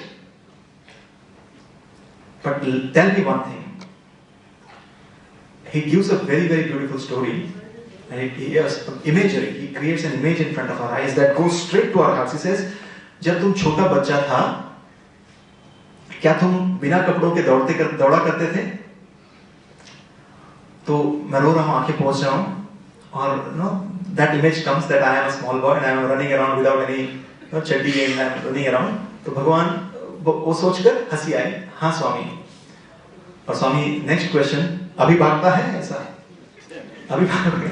But tell me one thing. He gives a very, very beautiful story. And he has imagery. He creates an image in front of our eyes that goes straight to our hearts. He says, जब तुम छोटा बच्चा था, क्या तुम बिना कपड़ों के दौड़ा करते थे? तो मैं रो रहा हूँ, आंखें पोंछ रहा हूँ, और that image comes that I am a small boy and I am running around without any चड्डी and I am running around. तो भगवान वो सोचकर हंसी आई. हाँ स्वामी. और स्वामी नेक्स्ट क्वेश्चन, अभी भागता है ऐसा? अभी भाग.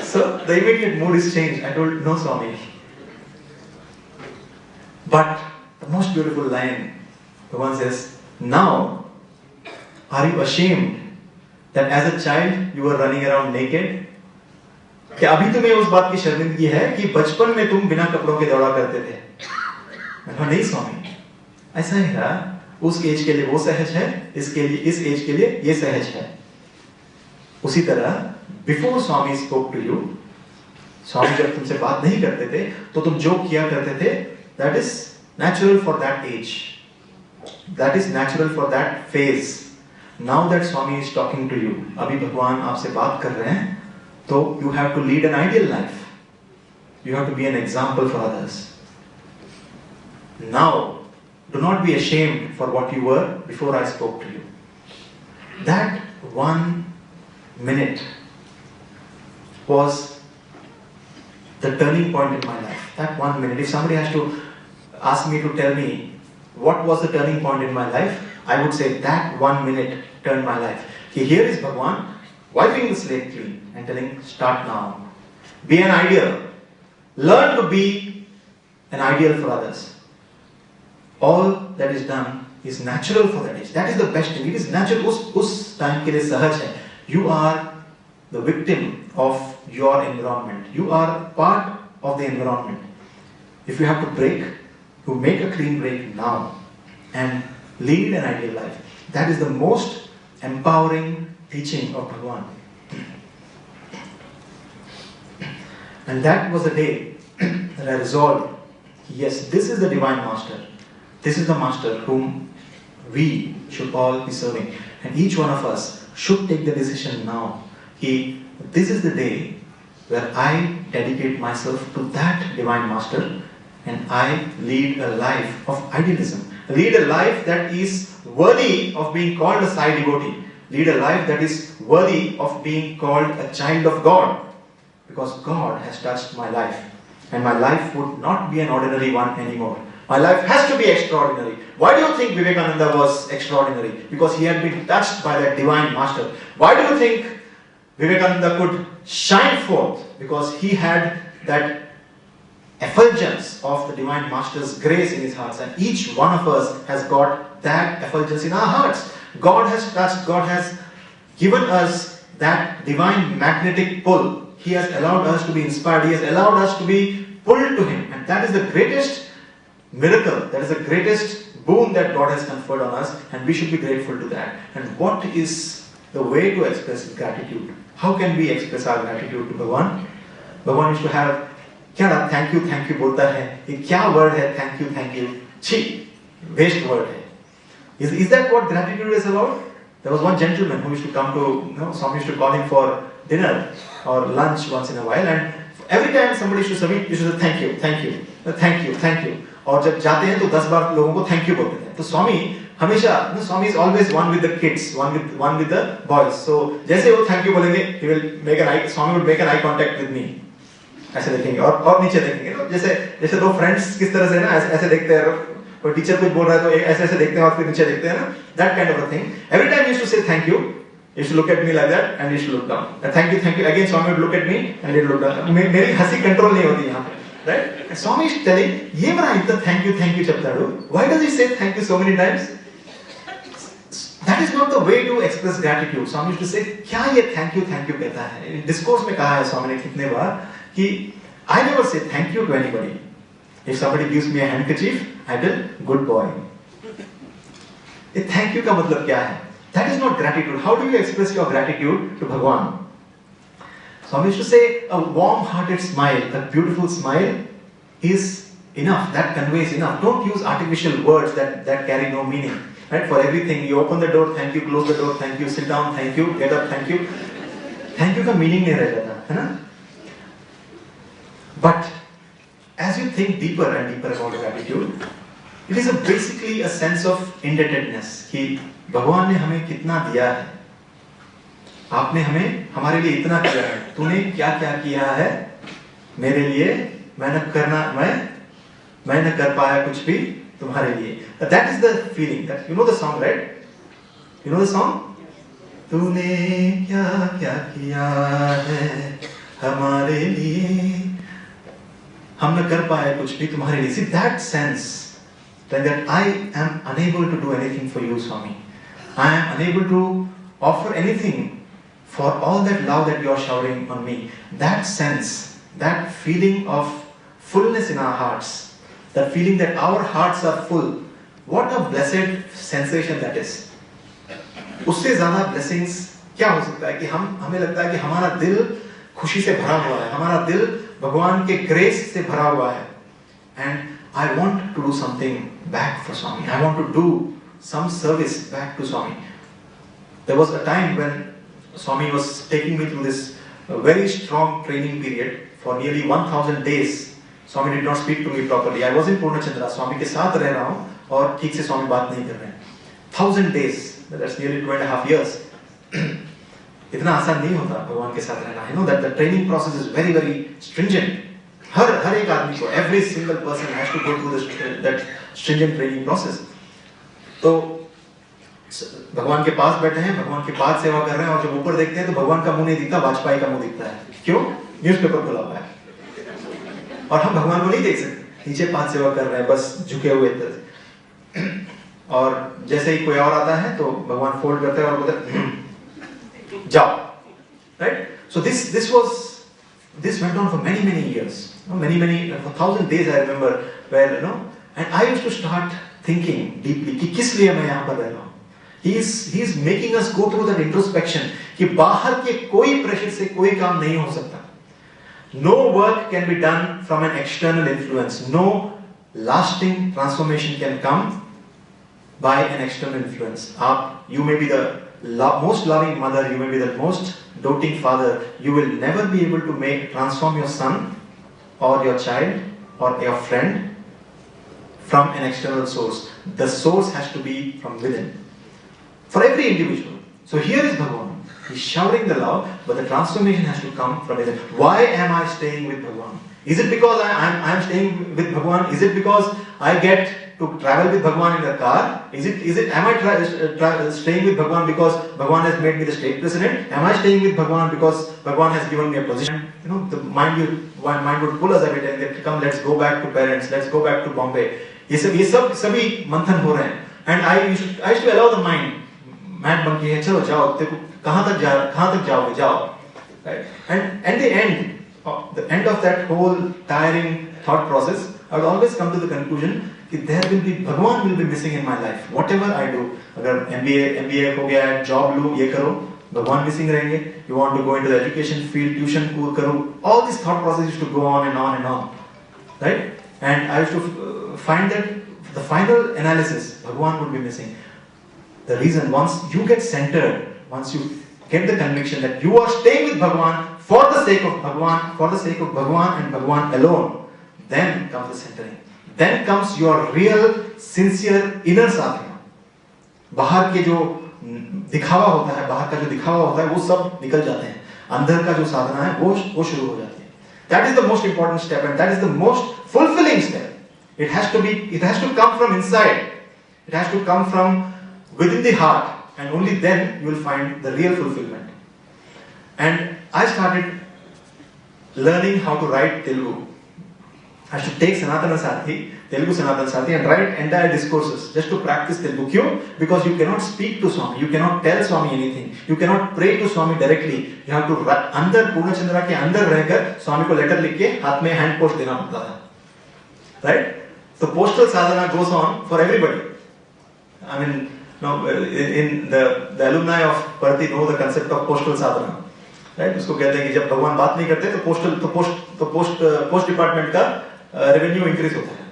So the immediate mood is changed. I told no Swami. But the most beautiful line, Bhagwan says, now are you ashamed that as a child you were running around naked? क्या अभी तुम्हें उस बात की शर्मिंदगी है कि बचपन में तुम बिना कपड़ों के दौड़ा करते थे? मैं कहा नहीं स्वामी, ऐसा ही था. उस एज के लिए वो सहज है, इस एज के लिए ये सहज है. उसी तरह before Swami spoke to you, Swami जब तुमसे बात नहीं करते थे तो तुम जो किया करते थे, that is natural for that age, that is natural for that phase. Now that Swami is talking to you, अभी भगवान आपसे बात कर रहे हैं, तो you have to lead an ideal life. You have to be an example for others. Now do not be ashamed for what you were before I spoke to you. That 1 minute was the turning point in my life. That 1 minute. If somebody has to ask me to tell me what was the turning point in my life, I would say that 1 minute turned my life. Here is Bhagwan wiping the slate clean and telling, start now. Be an ideal. Learn to be an ideal for others. All that is done is natural for that age. That is the best thing. It is natural. Us time ke liye sahaj hai. You are the victim of your environment. You are part of the environment. If you have to break, you make a clean break now and lead an ideal life. That is the most empowering teaching of Bhagwan. And that was the day that I resolved, yes, this is the Divine Master. This is the Master whom we should all be serving. And each one of us should take the decision now. This is the day where I dedicate myself to that Divine Master and I lead a life of idealism. Lead a life that is worthy of being called a Sai devotee. Lead a life that is worthy of being called a child of God. Because God has touched my life. And my life would not be an ordinary one anymore. My life has to be extraordinary. Why do you think Vivekananda was extraordinary? Because he had been touched by that Divine Master. Why do you think Vivekananda could shine forth? Because he had that effulgence of the Divine Master's grace in his heart. And each one of us has got that effulgence in our hearts. God has touched, God has given us that divine magnetic pull. He has allowed us to be inspired. He has allowed us to be pulled to Him. And that is the greatest miracle. That is the greatest boon that God has conferred on us. And we should be grateful to that. And what is the way to express gratitude? How can we express our gratitude to Bhagwan? Bhagwan used to have, क्या thank you बोलता है? ये क्या word है thank you? छी, waste word है. Is that what gratitude is about? There was one gentleman who used to come to, some used to call him for dinner or lunch once in a while, and every time somebody used to say, you should say thank you. और जब जाते हैं तो 10 बार लोगों को thank you बोलते हैं. तो स्वामी हमेशा, Swami is always one with the kids, one with the boys. So जैसे वो thank you बोलेंगे, he will make Swami would make an eye contact with me. ऐसे देखेंगे और नीचे देखेंगे. जैसे दो friends किस तरह से ना ऐसे देखते हैं. कोई टीचर कुछ बोल रहा है तो ऐसे देखते हैं और फिर नीचे देखते हैं ना. That kind of a thing. Every time he used to say thank you, he used to look at me like that and he used to look down. And thank you. Again Swami would look at me and he would look down. मेरी हंसी control नहीं होती यहाँ पे. Right? And Swami is telling, ये बड़ा इतना thank you चलता है. Why does he say thank you so many times? That is not the way to express gratitude. Swami used to say, क्या ये thank you कहता है? Discourse में कहा है Swami ने कितने बार कि I never say thank you to anybody. If somebody gives me a handkerchief, I tell, good boy. ये thank you का मतलब क्या है? That is not gratitude. How do you express your gratitude to Bhagwan? Swami used to say, a warm-hearted smile, a beautiful smile is enough. That conveys enough. Don't use artificial words that carry no meaning. Right? For everything, you open the door, thank you, close the door, thank you, sit down, thank you, get up, thank you. Thank you का meaning नहीं रह जाता, है ना? But as you think deeper and deeper about gratitude, it is basically a sense of indebtedness. कि भगवान ने हमें कितना दिया है, आपने हमारे लिए इतना किया है, तूने क्या क्या किया है मेरे लिए, मैं न कर पाया कुछ भी तुम्हारे लिए. That is the feeling. That you know the song, right? You know the song? तूने क्या क्या किया है हमारे लिए, हम न कर पाए कुछ भी तुम्हारे लिए. See that sense, that I am unable to do anything for you, Swami. I am unable to offer anything for all that love that you are showering on me. That sense, that feeling of fullness in our hearts, that feeling that our hearts are full, what a blessed sensation that is. उससे ज़्यादा blessings क्या हो सकता है कि हमें लगता है कि हमारा दिल खुशी से भरा हुआ है, हमारा दिल भगवान के grace से भरा हुआ है. And I want to do something back for Swami. I want to do some service back to Swami. There was a time when Swami was taking me through this very strong training period for nearly 1000 days. Swami did not speak to me properly. I was in Purnachandra. Swami के साथ रह रहा हूँ और ठीक से स्वामी बात नहीं कर रहे हैं. 1000 days. That's nearly 2.5 years. इतना आसान नहीं होता भगवान के साथ रहना. I know that the training process is very, very stringent. हर एक आदमी को, every single person has to go through that stringent training process. तो भगवान के पास बैठे हैं, भगवान के पास सेवा कर रहे हैं, और जब ऊपर देखते हैं तो भगवान का मुंह नहीं दिखता, वाजपेयी का मुंह दिखता है. क्यों? न्यूज़पेपर खुला हुआ है. और हम भगवान को नहीं देख सकते, नीचे पास सेवा कर रहे हैं, बस झुके हुए तरह. और जैसे ही कोई और आता है तो भगवान फोल्ड करते हैं और बोलते हैं जाओ. Right? So this went on for many years, many for 1,000 days I remember, where and I used to start thinking deeply कि किस लिए मैं यहाँ पर रह रहा हूँ. He is making us go through that introspection कि बाहर के कोई प्रेशर से कोई काम नहीं हो सकता. No work can be done from an external influence. No lasting transformation can come by an external influence. You may be the most loving mother, you may be the most doting father, you will never be able to transform your son or your child or your friend from an external source. The source has to be from within. For every individual. So here is Bhagwan. He's showering the love, but the transformation has to come from within. Why am I staying with Bhagwan? Is it because I am staying with Bhagwan? Is it because I get to travel with Bhagwan in the car? Am I staying with Bhagwan because Bhagwan has made me the state president? Am I staying with Bhagwan because Bhagwan has given me a position? The mind would pull us every time that come, let's go back to parents, let's go back to Bombay. ये सब सभी मंथन हो रहे हैं. And I used to allow the mind. मैट बन के चलो जाओ, देखो कहाँ तक जाओगे, जाओ. Right? And at the end of that whole tiring thought process, I would always come to the conclusion that Bhagwan will be missing in my life. Whatever I do, अगर MBA हो गया है, job लो, ये करो, Bhagwan missing रहेंगे. You want to go into the education field, tuition करो, all this thought process used to go on and on and on. Right? And I used to find that the final analysis, Bhagwan would be missing. The reason, once you get centered, once you get the conviction that you are staying with Bhagwan for the sake of Bhagwan and Bhagwan alone, then comes the centering. Then comes your real, sincere inner sadhana. बाहर के जो दिखावा होता है, वो सब निकल जाते हैं. अंदर का जो साधना है, वो शुरू हो जाती है. That is the most important step, and that is the most fulfilling step. It has to come from inside. It has to come from within the heart, and only then you will find the real fulfillment. And I started learning how to write Telugu. I should take Telugu Sanatana Sathi, and write entire discourses just to practice Telugu. Kyun? Because you cannot speak to Swami, you cannot tell Swami anything, you cannot pray to Swami directly. You have to अंदर पूर्ण चंद्रा के अंदर रहकर स्वामी को letter लिख के हाथ में हैंड पोस्ट देना पड़ता है. Right? So postal sadhana goes on for everybody. I mean, in the alumni of Parthi know the concept of postal sadhana. Right? उसको कहते हैं कि जब भगवान बात नहीं करते तो पोस्ट डिपार्टमेंट का रेवेन्यू इंक्रीज होता है.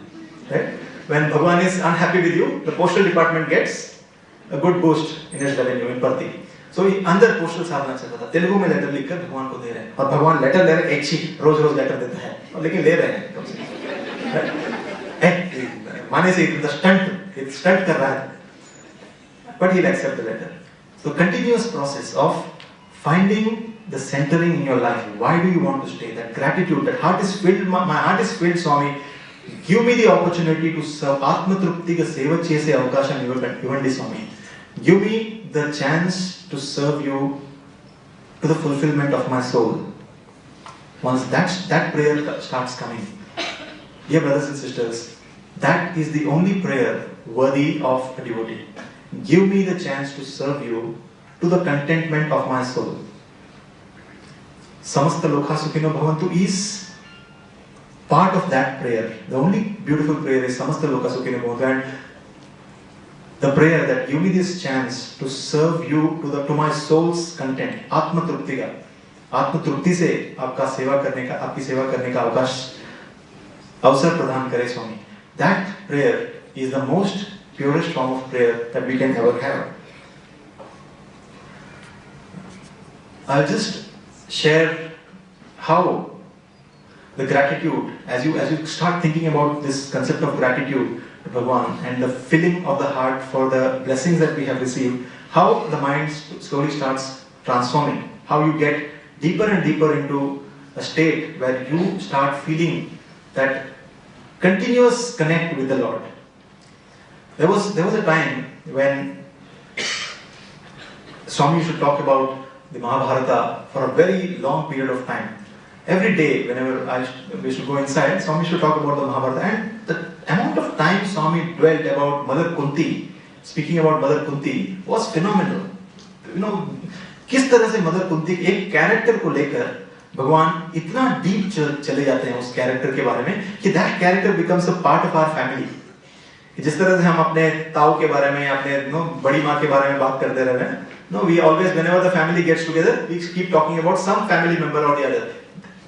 Right? When Bhagwan is unhappy with you, the postal department gets a good boost in its revenue in Parthi. So अंदर पोस्टल साधना चलता था. तेलुगु में लेटर लिखकर भगवान को दे रहे हैं, और भगवान लेटर ले रहे हैं, एक ही रोज लेटर देता है, और लेकिन ले रहे हैं कम से कम. माने से स्टंट कर रहा है, but he'll accept the letter. So continuous process of finding the centering in your life. Why do you want to stay? That gratitude, that heart is filled. My heart is filled, Swami. Give me the opportunity to serve. Atma Trupti ka seva chese avakasha nivandi, Swami. Give me the chance to serve you to the fulfillment of my soul. Once that prayer starts coming, dear brothers and sisters, that is the only prayer worthy of a devotee. Give me the chance to serve you to the contentment of my soul. Samasta lokha sukhino bhavantu is part of that prayer. The only beautiful prayer is Samasta lokha sukhino bhavantu, and the prayer that give me this chance to serve you to my soul's content. Atma Trupti ka. Atma Trupti se आपका सेवा करने का, आपकी सेवा करने का अवसर प्रदान करे स्वामी. That prayer is the most purest form of prayer that we can ever have. I'll just share how the gratitude, as you start thinking about this concept of gratitude to Bhagwan and the filling of the heart for the blessings that we have received, how the mind slowly starts transforming, how you get deeper and deeper into a state where you start feeling that continuous connect with the Lord. There was a time when Swami used to talk about the Mahabharata for a very long period of time. Every day, whenever we used to go inside, Swami used to talk about the Mahabharata, and the amount of time Swami dwelt about Mother Kunti, speaking about Mother Kunti, was phenomenal. You know, किस तरह से mother Kunti के एक character को लेकर भगवान इतना deep चले जाते हैं उस कैरेक्टर के बारे में कि that character becomes a part of our family. जिस तरह से हम अपने ताऊ के बारे में, अपने बड़ी माँ के बारे में बात करते रह रहे हैं, we always, whenever the family gets together, we keep talking about some family member or the other.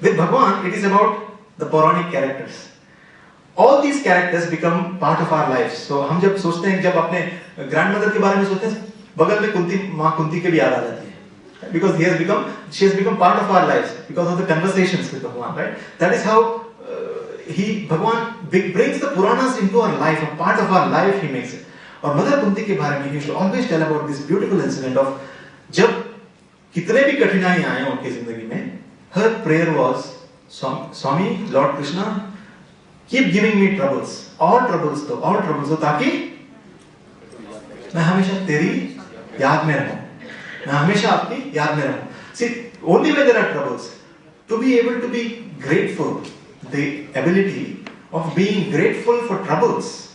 With Bhagwan, it is about the Puranic characters. All these characters become part of our lives. So हम जब सोचते हैं, जब अपने grandmother के बारे में सोचते हैं, बगल में कुंती, माँ कुंती के भी याद आ जाती है. Because she has become part of our lives because of the conversations with Bhagwan, right? That is how Bhagwan brings the Puranas into our life, a part of our life he makes it. और mother Kunti के बारे में he used to always tell about this beautiful incident of जब कितने भी कठिनाई आए उनकी जिंदगी में, her prayer was, Swami, Lord Krishna, keep giving me troubles, all troubles दो, ताकि मैं हमेशा तेरी याद में रहूं, मैं हमेशा आपकी याद में रहूं. See, only when there are troubles, to be able to be grateful, the ability of being grateful for troubles.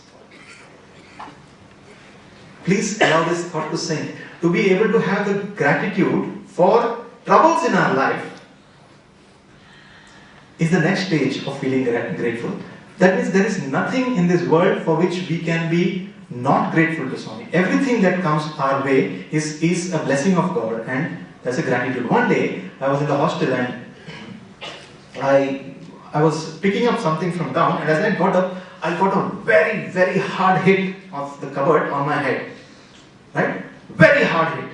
Please allow this thought to sink. To be able to have the gratitude for troubles in our life is the next stage of feeling grateful. That means there is nothing in this world for which we can be not grateful to Swami. Everything that comes our way is a blessing of God, and that's a gratitude. One day I was in the hostel and I was picking up something from down, and as I got up, I got a very, very hard hit of the cupboard on my head. Right? Very hard hit.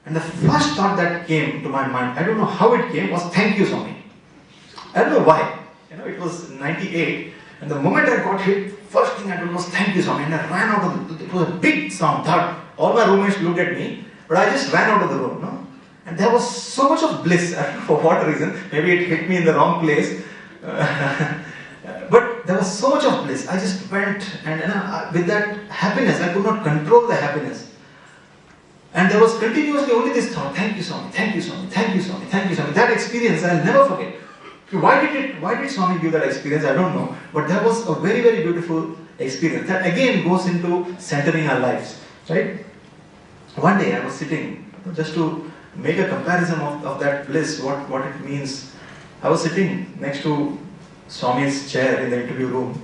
And the first thought that came to my mind, I don't know how it came, was thank you, Swami. I don't know why. It was 98, and the moment I got hit, first thing I did was thank you, Swami. And I ran out of it was a big sound, thud. All my roommates looked at me, but I just ran out of the room. No? And there was so much of bliss. I don't know for what reason. Maybe it hit me in the wrong place. But there was so much of bliss. I just went, and with that happiness, I could not control the happiness. And there was continuously only this thought, thank you, Swami, thank you, Swami, thank you, Swami, thank you, Swami. That experience I'll never forget. Why did Swami give that experience? I don't know. But that was a very, very beautiful experience. That again goes into centering our lives. Right? One day I was sitting, just to make a comparison of that bliss, what it means. I was sitting next to Swami's chair in the interview room.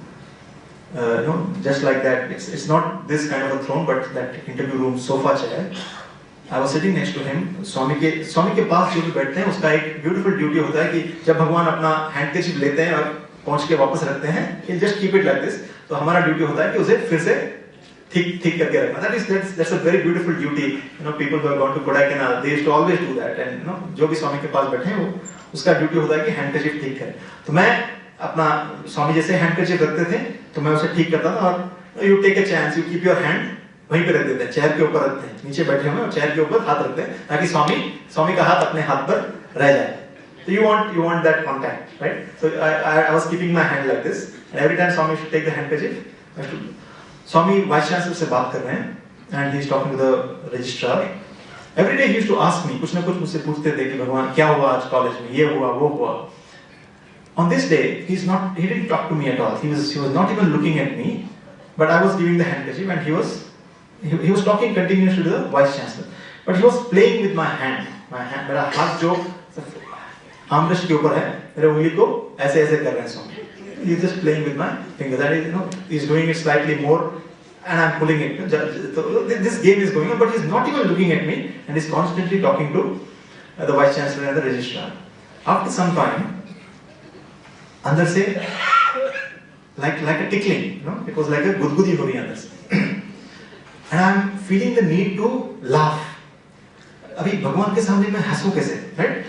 Just like that. It's not this kind of a throne, but that interview room sofa chair. I was sitting next to him. स्वामी के पास जो भी बैठते हैं, उसका एक beautiful duty होता है कि जब भगवान अपना handkerchief लेते हैं और पहुंच के वापस रखते हैं, he just keep it like this. तो हमारा duty होता है कि उसे फिर से ठीक करके रखना. That's a very beautiful duty. People who have gone to Kodaikanal, they used to always do that. And जो भी स्वामी के पास बैठे हैं, वो उसका duty होता है कि handkerchief ठीक करें. तो मैं अपना स्वामी जैसे handkerchief रखते थे, तो मैं उसे ठीक करता था और you take a chance, you keep your hand वहीं पे रख देते हैं, चेयर के ऊपर रखते हैं, नीचे बैठे हुए और चेयर के ऊपर हाथ रखते हैं ताकि स्वामी का हाथ अपने हाथ पर रह जाए. So you want that contact, right? So I was keeping my hand like this, and every time Swami should take the handkerchief, Swami Vice Chancellor से बात कर रहे हैं, and he is talking to the registrar. Every day he used to ask me, कुछ ना कुछ मुझसे पूछते थे कि भगवान क्या हुआ आज कॉलेज में, ये हुआ वो हुआ. On this day he didn't talk to me at all. He was not even looking at me, but I was giving the handkerchief, and he was talking continuously to the Vice Chancellor, but he was playing with my hand. मेरा हाथ जो armrest के ऊपर है, मेरे उंगली को ऐसे कर रहे हैं स्वामी. He is just playing with my finger. That is, he is doing it slightly more, and I am pulling it. This game is going on, but he is not even looking at me, and is constantly talking to the Vice Chancellor and the registrar. After some time, अंदर से like a tickling, it was like a गुदगुदी हो रही है अंदर से. And I am feeling the need to laugh. अभी भगवान के सामने मैं हंसूं कैसे, right?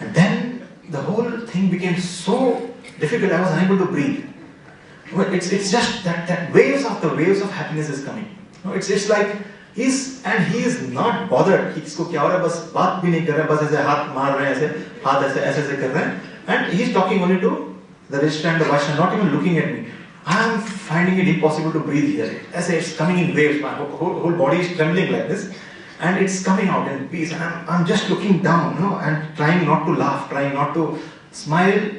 And then the whole thing became so difficult. I was unable to breathe. But it's just that waves of happiness is coming. It's like he is not bothered कि इसको क्या हो रहा है, बस बात भी नहीं कर रहे हैं, बस ऐसे हाथ मार रहे हैं, ऐसे हाथ ऐसे कर रहे हैं, and And he's talking only to the registrar and the Vaishnav, not even looking at me. I am finding it impossible to breathe here. As it's coming in waves, my whole body is trembling like this. And it's coming out in peace. And I'm just looking down, and trying not to laugh, trying not to smile.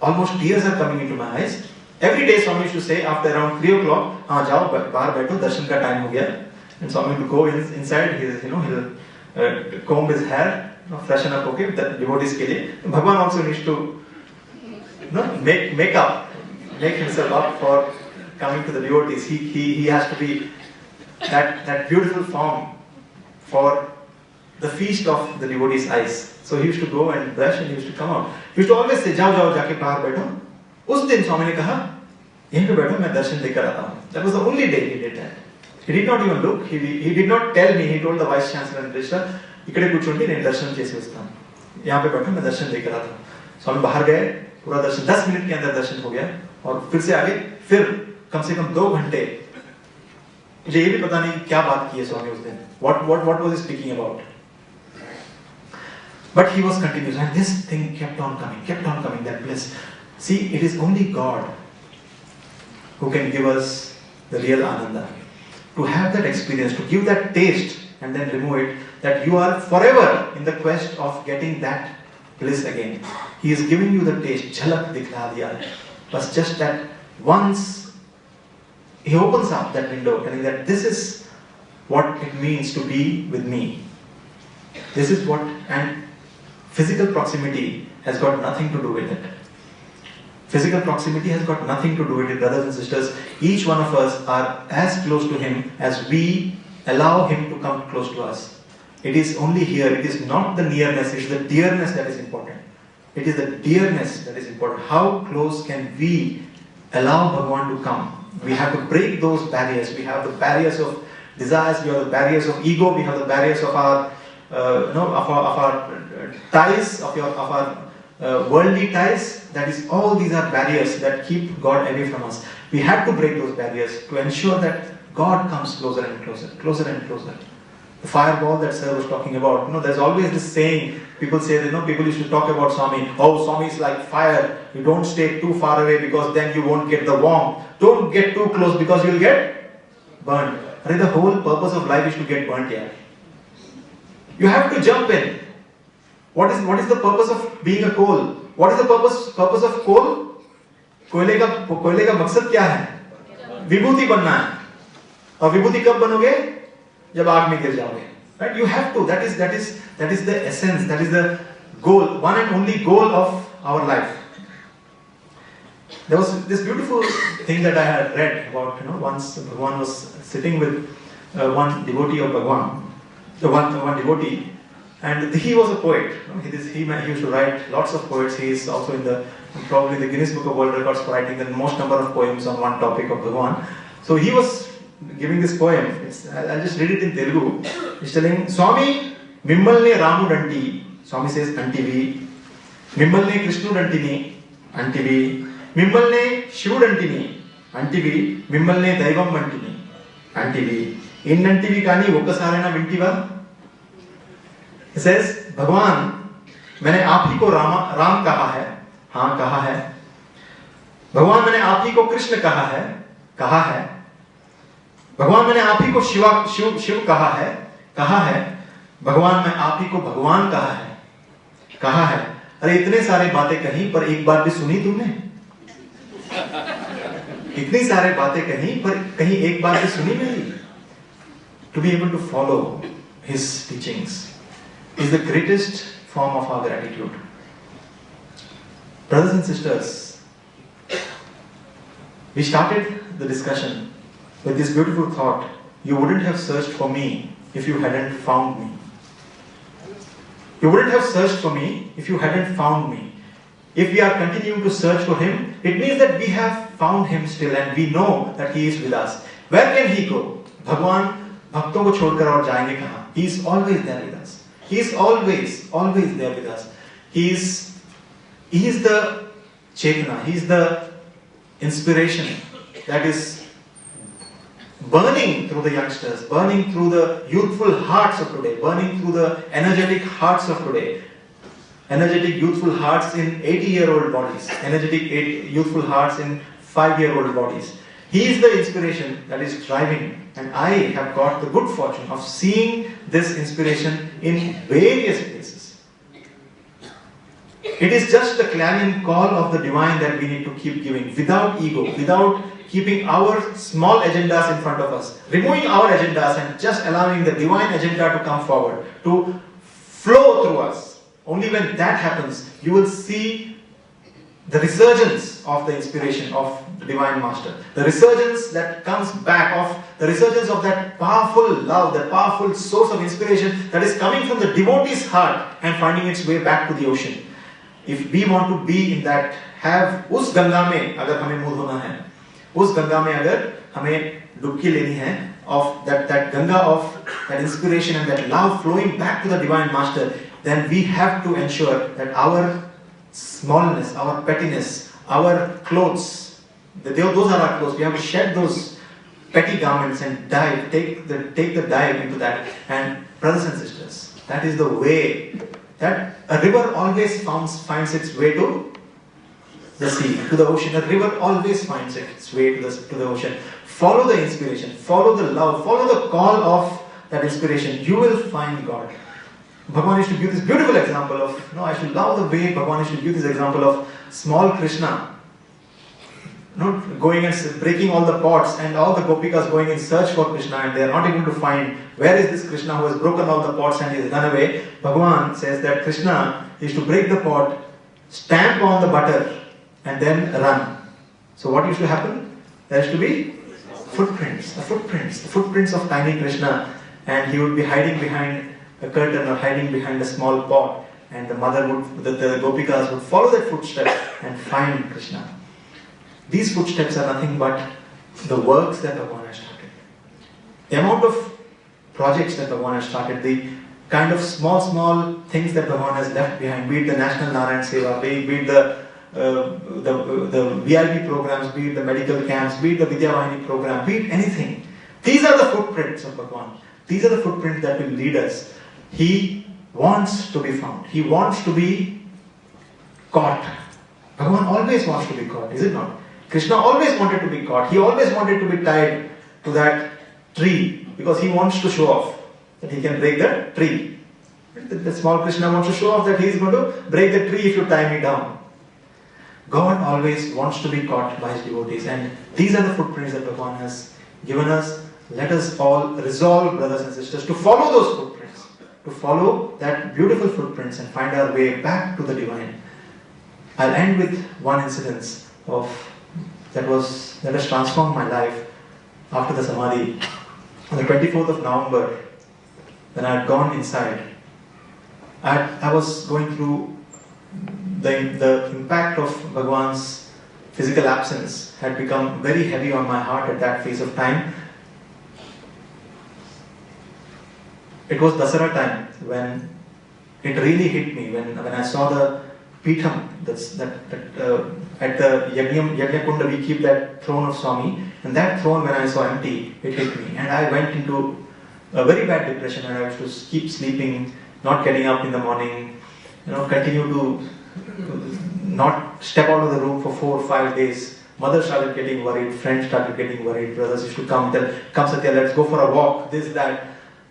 Almost tears are coming into my eyes. Every day Swami used to say after around 3 o'clock, jao, bahar baitho, darshan ka time ho gaya. And Swami would go inside, he'll comb his hair, freshen up, okay, the devotees ke liye. Bhagwan also needs to make himself up for coming to the devotees. He has to be that beautiful form for the feast of the devotees' eyes. So he used to go and brush and he used to come out. He used to always say, jao, jaake bahar baitho. उस दिन स्वामी ने कहा यहीं पे बैठो मैं दर्शन देकर आता हूँ. That was the only day he did that. He did not even look. He did not tell me. He told the vice chancellor and registrar, इकड़े कुछोंडी नहीं दर्शन कैसे होता है. यहाँ पे बैठो मैं दर्शन देकर आता हूँ. स्वामी बाहर गए, पूरा दर्शन 10 मिनट के अंदर दर्शन हो गया और फिर से आगे फिर कम से कम 2 घंटे. मुझे ये भी पता नहीं क्या बात की है स्वामी उस दिन. What was he speaking about? But he was continuous and this thing kept on coming, that bliss. See, it is only God who can give us the real Ananda. To have that experience, to give that taste and then remove it, that you are forever in the quest of getting that bliss again. He is giving you the taste. Jhalak dikhla diya. But just that once he opens up that window, telling that this is what it means to be with me. This is what, and physical proximity has got nothing to do with it. Physical proximity has got nothing to do with it, brothers and sisters. Each one of us are as close to him as we allow him to come close to us. It is only here, it is not the nearness, it is the dearness that is important. It is the dearness that is important. How close can we allow Bhagwan to come? We have to break those barriers. We have the barriers of desires, we have the barriers of ego, we have the barriers of our ties, of our worldly ties. That is, all these are barriers that keep God away from us. We have to break those barriers to ensure that God comes closer and closer, closer and closer. The fireball that Sir was talking about, there's always this saying, people say that, people used to talk about Swami, Swami is like fire, you don't stay too far away because then you won't get the warmth. Don't get too close because you'll get burned. The whole purpose of life is to get burnt here. You have to jump in. What is the purpose of being a coal? What is the purpose of coal? कोयले का मकसद क्या है? विभूति बनना है. और विभूति कब बनोगे? जब आग में गिर जाओगे. Right? You have to. That is the essence. That is the goal. One and only goal of our life. There was this beautiful thing that I had read about. Once Bhagwan was sitting with one devotee of Bhagwan, one devotee. And he was a poet. He used to write lots of poets. He is also in probably the Guinness Book of World Records for writing the most number of poems on one topic of Bhagwan. So he was giving this poem. I'll just read it in Telugu. He's telling, Swami, Mimmalne Ramu Danti. Swami says, Antivi. Mimmalne Krishnu Dantini. Antivi. Mimmalne Shivu Dantini. Antivi. Mimmalne Daivam Dantini. Antivi. In Antivi Kani Vokasarena Vintiva. He says, भगवान मैंने आप ही को राम कहा है, हाँ कहा है. भगवान मैंने आप ही को कृष्ण कहा है, भगवान मैंने आप ही को शिव कहा है. भगवान मैं आप ही को भगवान कहा है. अरे इतने सारे बातें कहीं पर एक बार भी सुनी तुमने? इतनी सारे बातें कहीं पर कहीं एक बार भी सुनी नहीं? To be able to follow his teachings is the greatest form of our gratitude. Brothers and sisters, we started the discussion with this beautiful thought: you wouldn't have searched for me if you hadn't found me. You wouldn't have searched for me if you hadn't found me. If we are continuing to search for him, it means that we have found him still and we know that he is with us. Where can he go? Bhagwan bhaktons ko chhodkar aur jayenge kahan? He is always there with us. He is always there with us. He is the Chetana. He is the inspiration that is burning through the youngsters, burning through the youthful hearts of today, burning through the energetic hearts of today. energetic youthful hearts in 80-year-old bodies, energetic youthful hearts in 5-year-old bodies. He is the inspiration that is driving, and I have got the good fortune of seeing this inspiration in various places. It is just the clarion call of the divine that we need to keep giving, without ego, without keeping our small agendas in front of us, removing our agendas and just allowing the divine agenda to come forward, to flow through us. Only when that happens, you will see the resurgence of the inspiration of the Divine Master. The resurgence that comes back of, the resurgence of that powerful love, that powerful source of inspiration that is coming from the devotee's heart and finding its way back to the ocean. If we want to be in that, have उस गंगा में अगर हमें मूल होना है, उस गंगा में अगर हमें डुबकी लेनी है, of that Ganga of that inspiration and that love flowing back to the Divine Master, then we have to ensure that our smallness, our pettiness, our clothes, those are our clothes. We have to shed those petty garments and dive, take the dive into that. And brothers and sisters, that is the way that a river always finds its way to the sea, to the ocean. A river always finds its way to the ocean. Follow the inspiration, follow the love, follow the call of that inspiration. You will find God. Bhagwan used to give this beautiful example of, I should love the way Bhagwan used to give this example of small Krishna, going and breaking all the pots, and all the gopikas going in search for Krishna, and they are not able to find where is this Krishna who has broken all the pots and he has run away. Bhagwan says that Krishna used to break the pot, stamp on the butter, and then run. So what used to happen? There used to be footprints, the footprints of tiny Krishna, and he would be hiding behind a curtain or hiding behind a small pot, and the gopikas would follow that footstep and find Krishna. These footsteps are nothing but the works that Bhagwan has started. The amount of projects that Bhagwan has started, the kind of small things that Bhagwan has left behind, be it the National Narayan Seva, be it the VIP programs, be it the medical camps, be it the Vidya Vahini program, be it anything. These are the footprints of Bhagwan. These are the footprints that will lead us. He wants to be found. He wants to be caught. Bhagwan always wants to be caught, is it not? Krishna always wanted to be caught. He always wanted to be tied to that tree because he wants to show off that he can break the tree. The small Krishna wants to show off that he is going to break the tree if you tie me down. God always wants to be caught by his devotees, and these are the footprints that Bhagwan has given us. Let us all resolve, brothers and sisters, to follow those footprints, to follow that beautiful footprints and find our way back to the divine. I'll end with one incident that has transformed my life after the Samadhi. On the 24th of November, when I had gone inside, I was going through the impact of Bhagwan's physical absence had become very heavy on my heart at that phase of time. It was Dasara time when it really hit me, when I saw the Pitham, at the Yajna Kunda we keep that throne of Swami, and that throne when I saw empty, it hit me, and I went into a very bad depression, and I was to keep sleeping, not getting up in the morning, continue to not step out of the room for 4 or 5 days. Mother started getting worried, friends started getting worried, brothers used to come Satya, let's go for a walk, this, that.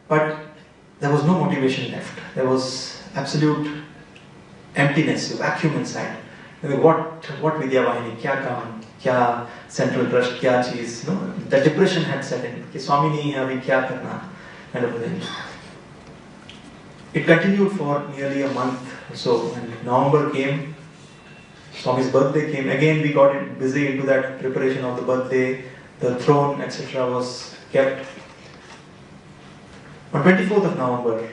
But there was no motivation left. There was absolute emptiness, vacuum inside. What Vidya Vahini, kya kaam, kya central trust, kya cheez, the depression had set in. Ki Swami nahi hai, abhi kya karna, kind of thing. It continued for nearly a month or so. When November came, Swami's birthday came. Again, we got busy into that preparation of the birthday. The throne, etc. was kept. On 24th of November,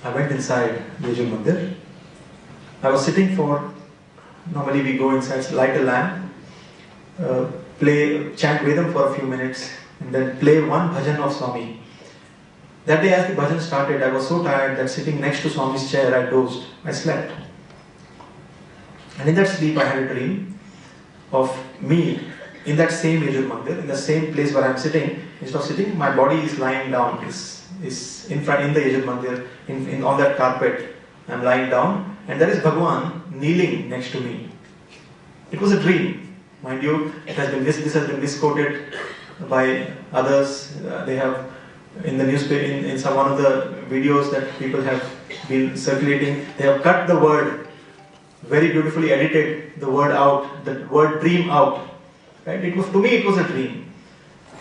I went inside Yajur Mandir. I was sitting normally we go inside, light a lamp, chant Vedam for a few minutes, and then play one bhajan of Swami. That day as the bhajan started, I was so tired that sitting next to Swami's chair, I dozed. I slept. And in that sleep, I had a dream of me in that same Yajur Mandir, in the same place where I am sitting. Instead of sitting, my body is lying down, is in front in the Yajur Mandir, on that carpet. I am lying down, and there is Bhagwan kneeling next to me. It was a dream. Mind you, this has been misquoted by others. They have, in the newspaper, in some one of the videos that people have been circulating, they have cut the word, very beautifully edited the word out, the word dream out. Right? It was, to me, it was a dream.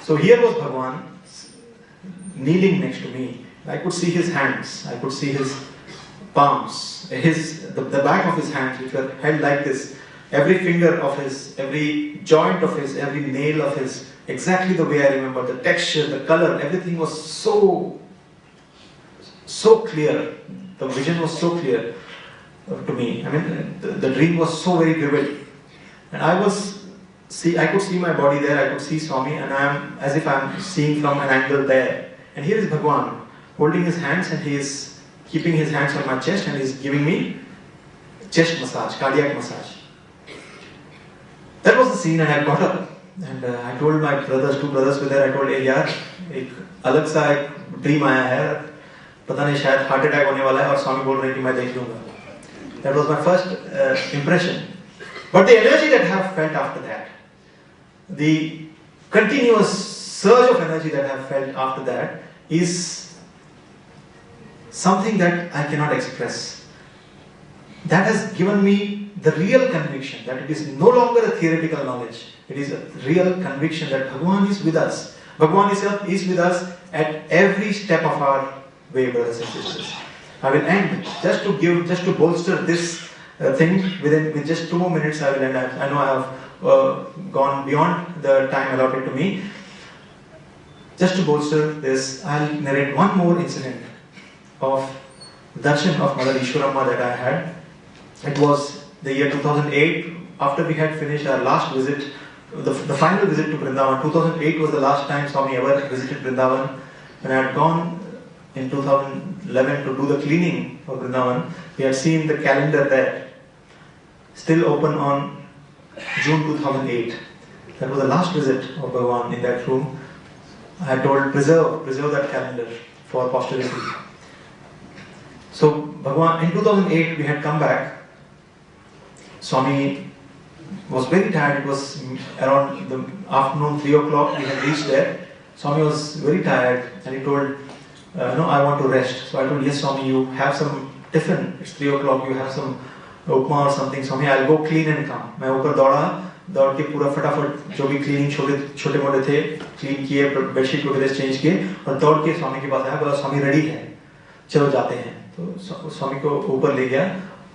So here was Bhagwan kneeling next to me. I could see his hands, I could see his palms, the back of his hands, which were held like this. Every finger of his, every joint of his, every nail of his, exactly the way I remember, the texture, the color, everything was so clear. The vision was so clear to me. I mean, the dream was so very vivid. And I could see my body there, I could see Swami, and I am as if I am seeing from an angle there. And here is Bhagwan holding his hands, and he is keeping his hands on my chest, and he is giving me chest massage, cardiac massage. That was the scene, and I got up and I told my brothers, 2 brothers were there, I told, hey yaar, एक अलग सा एक dream आया है, पता नहीं शायद heart attack होने वाला है और स्वामी बोल रहे हैं कि मैं देख लूंगा. That was my first impression. But the energy that I have felt after that, the continuous surge of energy that I have felt after that is something that I cannot express. That has given me the real conviction that it is no longer a theoretical knowledge. It is a real conviction that Bhagwan is with us. Bhagwan Himself is with us at every step of our way, brothers and sisters. I will end just to bolster this thing. With just 2 more minutes, I will end. I know I have gone beyond the time allotted to me. Just to bolster this, I'll narrate one more incident of darshan of Mother Ishwaramma that I had. It was the year 2008, after we had finished our last visit, the final visit to Brindavan. 2008 was the last time Swami ever visited Brindavan. When I had gone in 2011 to do the cleaning for Brindavan, we had seen the calendar there, still open on June 2008. That was the last visit of Bhagwan in that room. I had told, preserve that calendar for posterity. So Bhagwan, in 2008 we had come back. Swami was very tired. It was around the afternoon, 3 o'clock, we had reached there. Swami was very tired and he told, no, I want to rest. So I told, yes Swami, you have some tiffin, it's 3 o'clock, you have some upma or something. Swami, I'll go clean and come. मैं ऊपर दौड़ के पूरा फटाफट जो भी cleaning छोटे मोटे थे क्लीन किए, बेडशीट वगैरह चेंज किए और दौड़ के स्वामी के पास आया, बोला स्वामी रेडी है, चलो जाते हैं. तो स्वामी को ऊपर ले गया.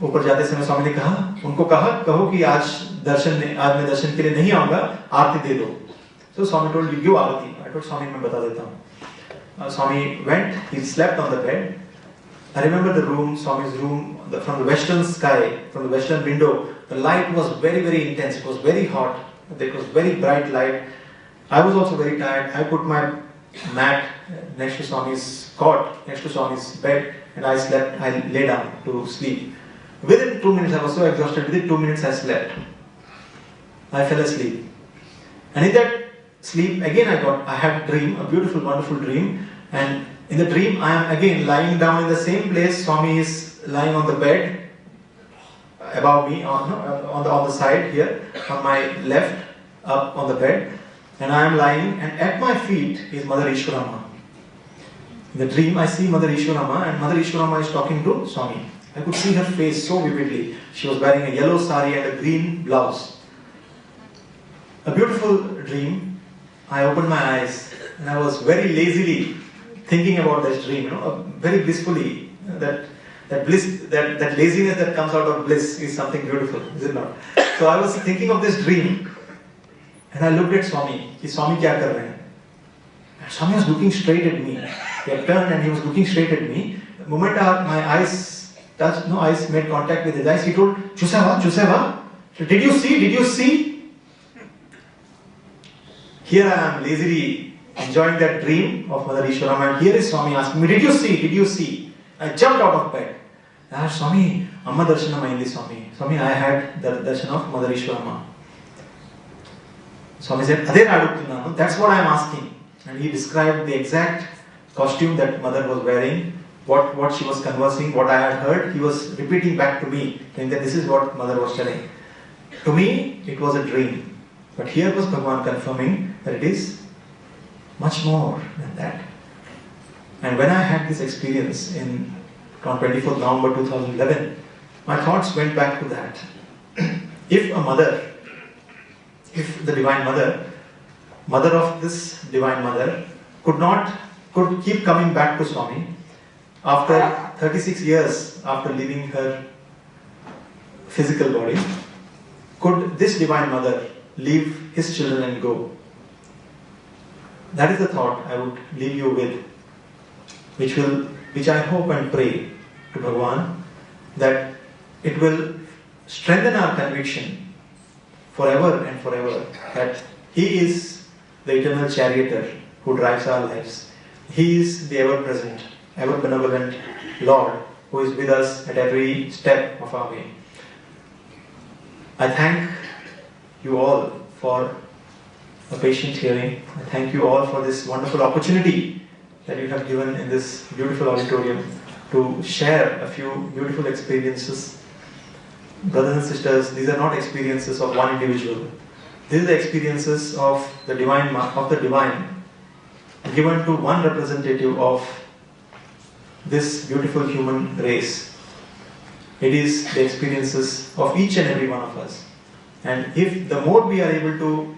ऊपर जाते समय स्वामी ने कहो कि आज मैं दर्शन के लिए नहीं आऊंगा, आरती दे दो. So Swami told, you give Aarti. I told Swami, मैं बता देता हूँ. Swami went, he slept on the bed. I remember the room, Swami's room, from the western sky, from the western window, the light was very, very intense. It was very hot. There was very bright light. I was also very tired. I put my mat next to Swami's cot, next to Swami's bed, and I slept. I lay down to sleep. Within 2 minutes, I was so exhausted. Within 2 minutes, I slept. I fell asleep. And in that sleep, again I had a dream, a beautiful, wonderful dream. And in the dream, I am again lying down in the same place. Swami is lying on the bed above me, on the side here, on my left, up on the bed. And I am lying, and at my feet is Mother Ishwaramma. In the dream, I see Mother Ishwaramma, and Mother Ishwaramma is talking to Swami. I could see her face so vividly. She was wearing a yellow sari and a green blouse. A beautiful dream. I opened my eyes, and I was very lazily thinking about this dream, very blissfully. That bliss, that laziness that comes out of bliss is something beautiful, is it not? So I was thinking of this dream, and I looked at Swami. Swami, kya kar rahe hain? And Swami was looking straight at me. He had turned and he was looking straight at me. The moment my eyes touched, eyes made contact with his eyes, he told, Chuseva, did you see? Here I am lazily enjoying that dream of Mother Ishwaramma, and here is Swami asking me, did you see? I jumped out of bed. I asked Swami, Amma Darshana Maindi Swami. Swami, I had the darshan of Mother Ishwaramma. Swami said, Ade Aduktunanu, that's what I am asking. And he described the exact costume that Mother was wearing, what she was conversing, what I had heard, he was repeating back to me, saying that this is what mother was telling. To me, it was a dream. But here was Bhagwan confirming that it is much more than that. And when I had this experience on 24th November 2011, my thoughts went back to that. If a mother, if the Divine Mother, mother of this Divine Mother, could keep coming back to Swami, after 36 years after leaving her physical body, could this Divine Mother leave his children and go? That is the thought I would leave you with, which I hope and pray to Bhagwan, that it will strengthen our conviction forever and forever that He is the eternal charioteer who drives our lives. He is the ever-present, ever-benevolent Lord who is with us at every step of our way. I thank you all for a patient hearing. I thank you all for this wonderful opportunity that you have given in this beautiful auditorium to share a few beautiful experiences. Brothers and sisters, these are not experiences of one individual. These are the experiences of the divine, given to one representative of this beautiful human race. It is the experiences of each and every one of us. And if the more we are able to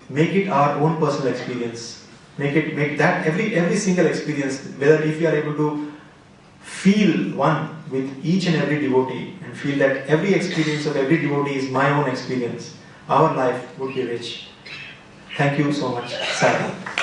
make it our own personal experience, make that every single experience, whether if we are able to feel one with each and every devotee and feel that every experience of every devotee is my own experience, our life would be rich. Thank you so much. Sadhu.